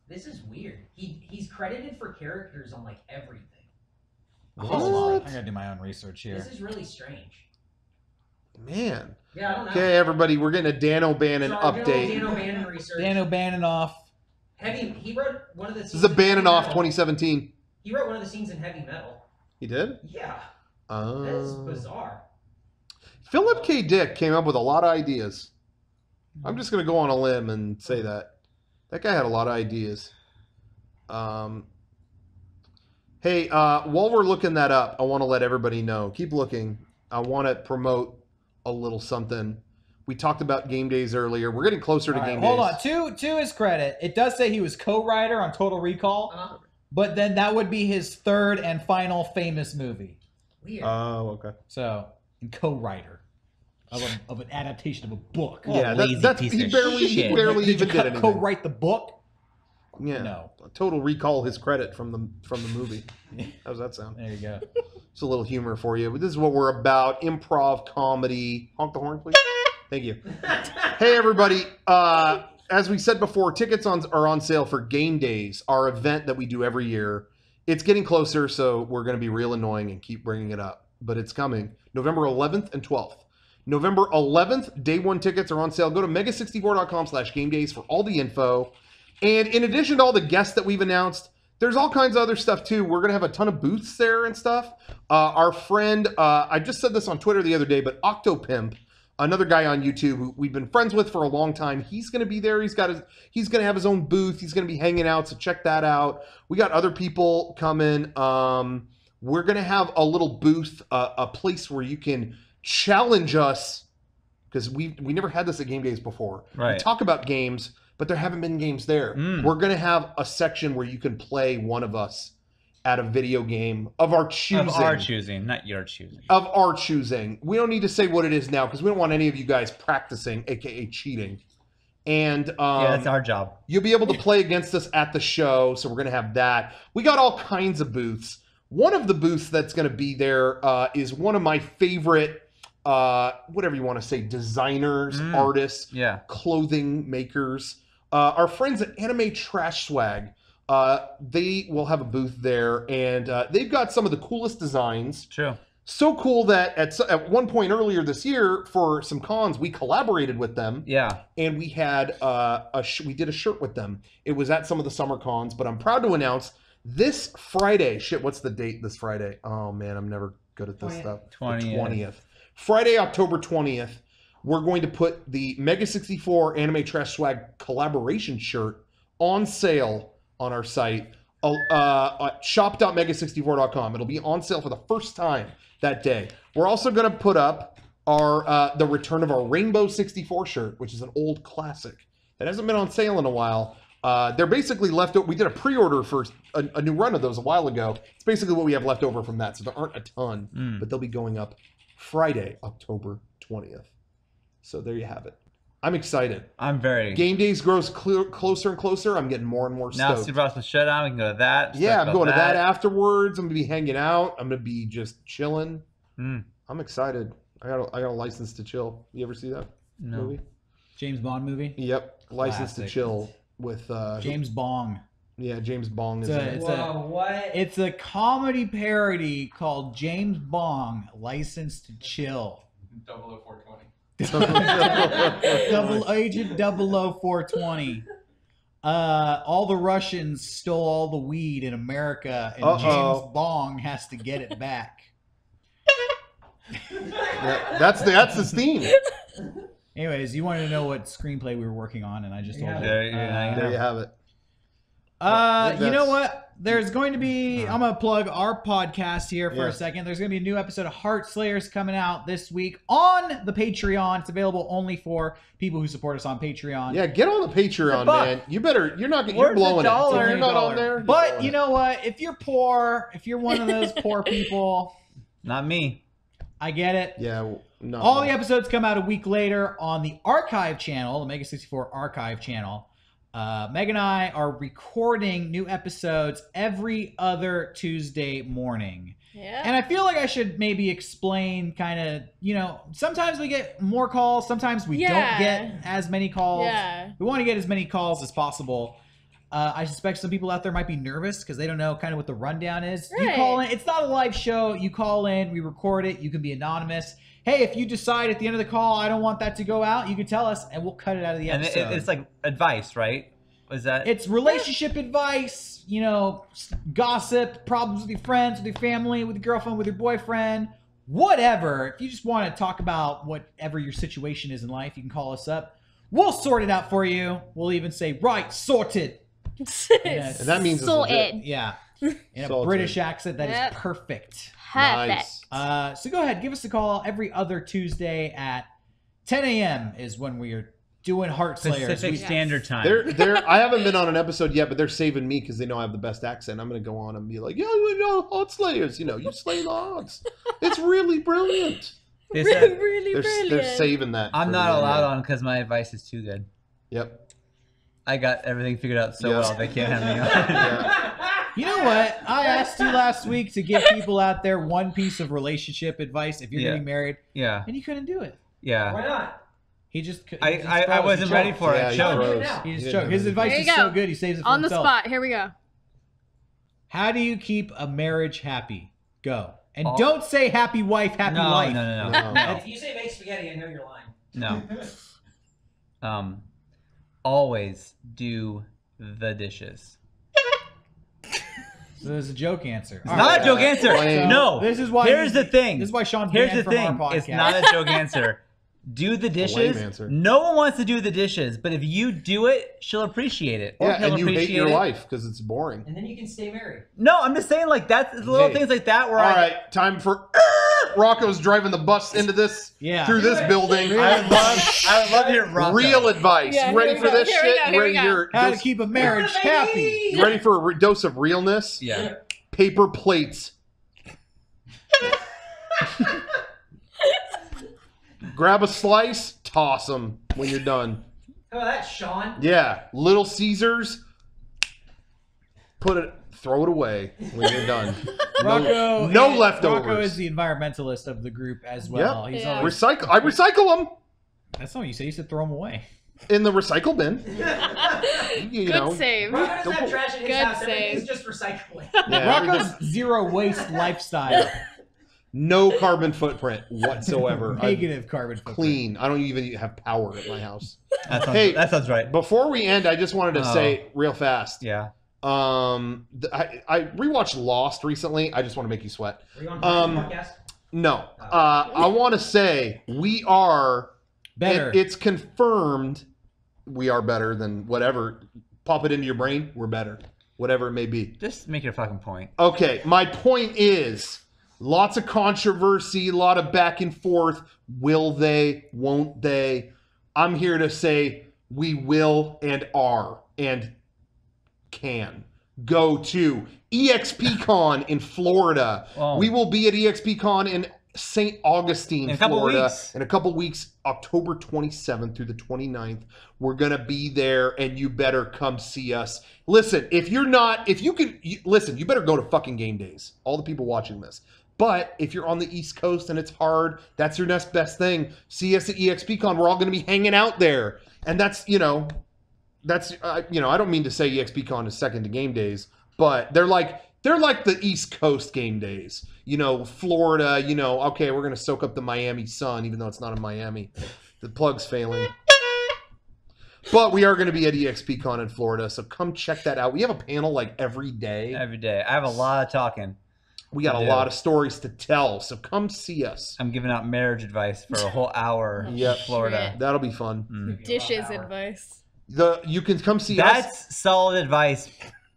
This is weird. He's credited for characters on like everything. Hold on. I gotta do my own research here. This is really strange. Man. Yeah, I don't know. Okay, everybody, we're getting a Dan O'Bannon So I'm doing update. Dan O'Bannon research. Dan O'Bannon off. He wrote one of the. This is a Bannon off 2017. He wrote one of the scenes in Heavy Metal. He did? Yeah. That's Oh. bizarre. Philip K. Dick came up with a lot of ideas. I'm just going to go on a limb and say that. That guy had a lot of ideas. Hey, while we're looking that up, I want to let everybody know. Keep looking. I want to promote a little something. We talked about game days earlier. We're getting closer to game days. Hold on. To his credit, it does say he was co-writer on Total Recall, but then that would be his 3rd and final famous movie. Weird. Oh, okay. So, and co-writer of an adaptation of a book. Yeah, that's he barely even did anything. Co-write the book? Yeah. No. Total Recall his credit from the movie. How does that sound? There you go. It's a little humor for you. But this is what we're about. Improv comedy. Honk the horn, please. Thank you. Hey, everybody. As we said before, tickets are on sale for Game Days, our event that we do every year. It's getting closer, so we're going to be real annoying and keep bringing it up. But it's coming. November 11th and 12th. November 11th, day 1 tickets are on sale. Go to MEGA64.com/gamedays for all the info. And in addition to all the guests that we've announced, there's all kinds of other stuff too. We're going to have a ton of booths there and stuff. Our friend, I just said this on Twitter the other day, but Octopimp, another guy on YouTube who we've been friends with for a long time, he's going to be there. He's going to have his own booth. He's going to be hanging out, so check that out. We got other people coming. We're going to have a little booth, a place where you can challenge us, because we never had this at Game Days before. Right. We talk about games, but there haven't been games there. We're going to have a section where you can play one of us at a video game of our choosing. Of our choosing, not your choosing. Of our choosing. We don't need to say what it is now because we don't want any of you guys practicing, aka cheating. And yeah, that's our job. You'll be able to play against us at the show, so we're going to have that. We got all kinds of booths. One of the booths that's going to be there is one of my favorite, whatever you want to say, designers, artists, clothing makers. Our friends at Anime Trash Swag, they will have a booth there, and they've got some of the coolest designs. True. So cool that at one point earlier this year for some cons, we collaborated with them. Yeah. And we had we did a shirt with them. It was at some of the summer cons, but I'm proud to announce this Friday. Shit, what's the date this Friday? Oh man, I'm never good at this stuff. 20th. Friday, October 20th. We're going to put the MEGA64 Anime Trash Swag collaboration shirt on sale on our site. Shop.mega64.com. It'll be on sale for the first time that day. We're also going to put up our the return of our Rainbow 64 shirt, which is an old classic that hasn't been on sale in a while. They're basically left over. We did a pre-order for a new run of those a while ago. It's basically what we have left over from that, so there aren't a ton, but they'll be going up Friday, October 20th. So there you have it. I'm excited. I'm very. Game days grows closer and closer. I'm getting more and more stoked. Now Super Awesome Showdown, we can go to that. Yeah, I'm going to that afterwards. I'm going to be hanging out. I'm going to be just chilling. I'm excited. I got a License to Chill. You ever see that movie? James Bond movie? Yep. License to Chill with James Bong. Yeah, James Bong is in it. It's a comedy parody called James Bong, License to Chill. 00420. Agent 00420. All the Russians stole all the weed in America, and James Bong has to get it back. Yeah, that's the theme. Anyways, you wanted to know what screenplay we were working on, and I just told you. There you have it. You know what? There's going to be, I'm going to plug our podcast here for a second. There's going to be a new episode of Heart Slayers coming out this week on the Patreon. It's available only for people who support us on Patreon. Yeah, get on the Patreon, man. You better, you're blowing it. If you're not on there. But you know what? If you're poor, if you're one of those poor people. Not me. I get it. Yeah. No. All the episodes come out a week later on the archive channel, the MEGA64 archive channel. Meg and I are recording new episodes every other Tuesday morning. Yeah. And I feel like I should maybe explain kind of, sometimes we get more calls, sometimes we don't get as many calls. Yeah. We want to get as many calls as possible. I suspect some people out there might be nervous because they don't know kind of what the rundown is. Right. You call in. It's not a live show. You call in. We record it. You can be anonymous. Hey, if you decide at the end of the call, I don't want that to go out, you can tell us, and we'll cut it out of the episode. And it's like advice, right? Was that? It's relationship advice, gossip, problems with your friends, with your family, with your girlfriend, with your boyfriend, whatever. If you just want to talk about whatever your situation is in life, you can call us up. We'll sort it out for you. We'll even say, right, sorted. And that means sorted. Yeah. In a British accent that is perfect. Perfect. Nice. So go ahead, give us a call every other Tuesday at 10 a.m. is when we are doing Heart Slayers. Pacific Standard Time. I haven't been on an episode yet, but they're saving me because they know I have the best accent. I'm going to go on and be like, Heart Slayers, you slay the odds. It's really brilliant. Really brilliant. They're saving that. I'm not allowed on because my advice is too good. Yep. I got everything figured out so well they can't have me on. You know what? I asked you last week to give people out there one piece of relationship advice if you're getting married. Yeah. And you couldn't do it. Yeah. Why not? He just I wasn't ready for it. I choked. He just choked. His advice is so good, he saves it for himself. On the spot. Here we go. How do you keep a marriage happy? Go. And don't say happy wife, happy life. No. If you say make spaghetti, I know you're lying. No. Always do the dishes. So there's a joke answer. It's not a joke answer. No. This is why. Here's the thing. This is why Sean's Here's banned the from thing. our podcast. It's not a joke answer. Do the dishes. answer. No one wants to do the dishes, but if you do it, she'll appreciate it. Or Yeah, he'll and you hate appreciate your it. life because it's boring. And then you can stay married. No, I'm just saying, like, that's little things like that where All right, time for Rocco's driving the bus into this through this building. I would love to hear Rocco. Real advice. Yeah, You ready here we for go, this here we shit? go, here we go. How to keep a marriage happy. You ready for a dose of realness? Yeah. Paper plates. Grab a slice, toss them when you're done. How about that, Sean? Yeah, Little Caesars. Throw it away when you're done. Rocco, no leftovers. Rocco is the environmentalist of the group as well. Yep. He's Yeah. always, I recycle them that's not what you say. You said throw them away. in the recycle bin. You Good know. save. Rocco doesn't have trash in his Good house. Everything's save. just recycling. Yeah, Rocco's zero waste lifestyle. No carbon footprint whatsoever. Negative carbon footprint. Clean. I don't even have power at my house. That sounds right. Before we end, I just wanted to say real fast. Yeah. I rewatched Lost recently. I just want to make you sweat. Are you on podcast? No. I want to say we are better. It's confirmed we are better than whatever. Pop it into your brain. We're better. Whatever it may be. Just make your fucking point. Okay. My point is lots of controversy, a lot of back and forth. Will they? Won't they? I'm here to say we will and are and can go to EXPCon in Florida. Oh. We will be at EXPCon in St. Augustine, Florida in a couple weeks, October 27th through the 29th. We're going to be there and you better come see us. Listen, listen, you better go to fucking game days. All the people watching this. But if you're on the East Coast and it's hard, that's your next best thing. See us at EXPCon. We're all going to be hanging out there. And that's, I don't mean to say EXPCon is second to game days, but they're like the East Coast game days. Florida, okay, we're going to soak up the Miami sun, even though it's not in Miami. The plug's failing. But we are going to be at EXPCon in Florida, so come check that out. We have a panel like every day. Every day. I have a lot of talking. We got a lot of stories to tell, so come see us. I'm giving out marriage advice for a whole hour in Florida. Shit. That'll be fun. Dishes advice. You can come see us. That's solid advice.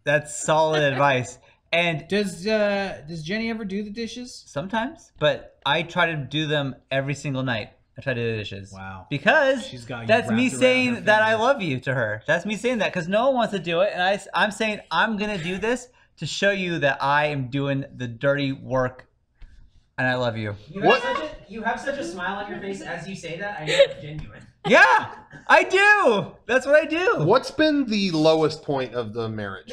That's solid advice. And does Jenny ever do the dishes? Sometimes, but I try to do them every single night. I try to do the dishes. Wow. Because She's got you that's me wrapped around saying her that I fingers. love you to her. That's me saying that because no one wants to do it, and I'm saying I'm gonna do this to show you that I am doing the dirty work, and I love you. You have such a smile on your face as you say that. I know it's genuine. Yeah, I do. That's what I do. What's been the lowest point of the marriage?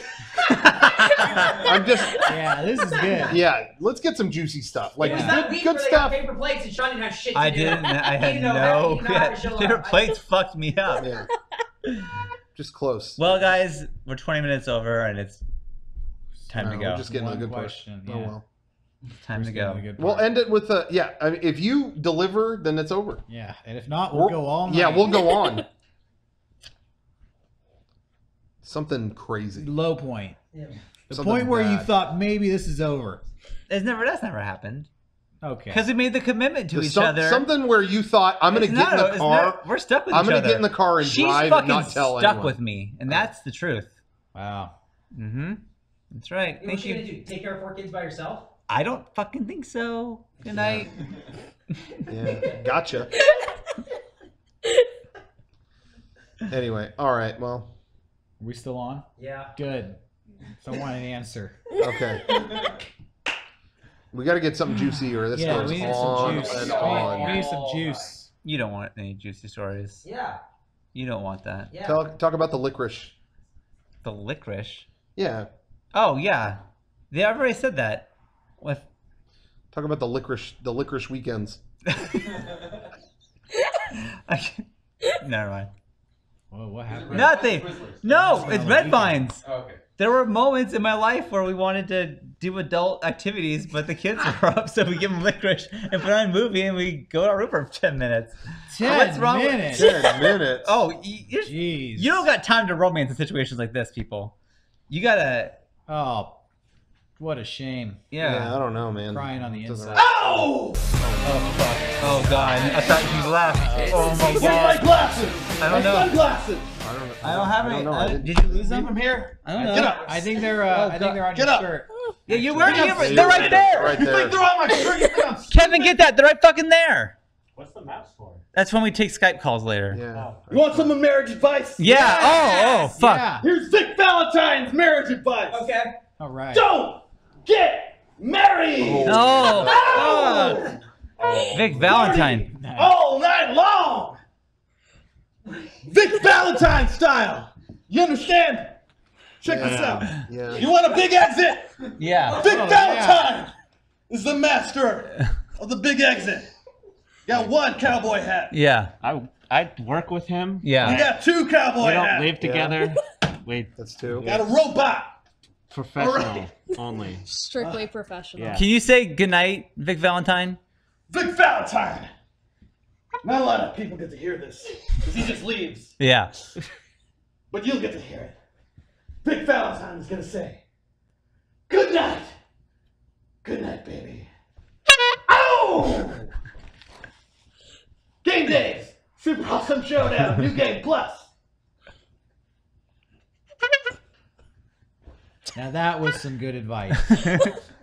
Yeah, this is good. Yeah, let's get some juicy stuff. Like It was that week good where they stuff. got paper plates and Sean didn't have shit to I do. didn't. I had You know, no. you know how to show Paper up. plates fucked me up. Yeah. Just close. Well, guys, we're 20 minutes over, and it's time to go. We're just getting a One good question, push. yeah. Oh well. Time to go. We'll end it with a I mean, if you deliver, then it's over. Yeah, and if not, we'll go all night. Yeah, we'll go on. Something crazy. Low point. Yeah. The Something point where you bad. thought maybe this is over. That's never happened. Okay. Because we made the commitment to each other. Something where you thought, I'm going to get in the car. We're stuck with I'm each gonna other. get in the car and She's drive fucking and not tell stuck anyone. with me, and that's the truth. Wow. Mm-hmm. That's right. What Thank you you. gonna do? Take care of 4 kids by yourself? I don't fucking think so. Good night. Yeah, gotcha. Anyway, all right. Well, Are we still on? Yeah. Good. So I want an answer. okay. We got to get something juicy, or this Yeah, goes we need on some juice. and We on. need some juice. You don't want any juicy stories. Yeah. You don't want that. Yeah. Talk about the licorice. The licorice. Yeah. Oh yeah, I've already said that. With Talk about the licorice weekends. Never mind. Whoa, what happened? Nothing. No, it's red vines. Oh, okay. There were moments in my life where we wanted to do adult activities, but the kids were up, so we give them licorice and put on a movie, and we go to our room for 10 minutes. 10 What's wrong minutes. with 10 minutes. Oh, Jeez. you don't got time to romance in situations like this, people. You gotta. Oh, what a shame. Yeah. I don't know, man. Crying on the Doesn't inside. Oh! Oh fuck. Oh god. I thought you laughed. Oh my Where's god. my glasses? I don't know. Sunglasses. I don't have any. know. I didn't- Did you lose them? Leave them here. I don't know. Get up. I think they're on Get your up. shirt. Yeah, you weren't Get here. up. They're right there. Right You there. think they're on my shirt? You think I'm Kevin, get that. They're right fucking there. What's the maps for? That's when we take Skype calls later. Yeah. You want some marriage advice? Yeah. Oh, fuck. Yeah. Here's Vic Valentine's marriage advice. Okay. All right. Don't get married Oh, fuck. Vic Valentine. all night long. Vic Valentine style. You understand? Check this out. Yeah. You want a big exit? Yeah. Vic Valentine is the master of the big exit. Got one cowboy hat. Yeah. I work with him. You Yeah. got two cowboy We don't hats. live together. Wait. That's two. Got a robot. Professional only. Strictly professional. Yeah. Can you say goodnight, Vic Valentine? Vic Valentine! Not a lot of people get to hear this, because he just leaves. Yeah. But you'll get to hear it. Vic Valentine is going to say, good night. Good night, baby. Ow! Game days. Super Awesome Showdown. New game plus. Now that was some good advice.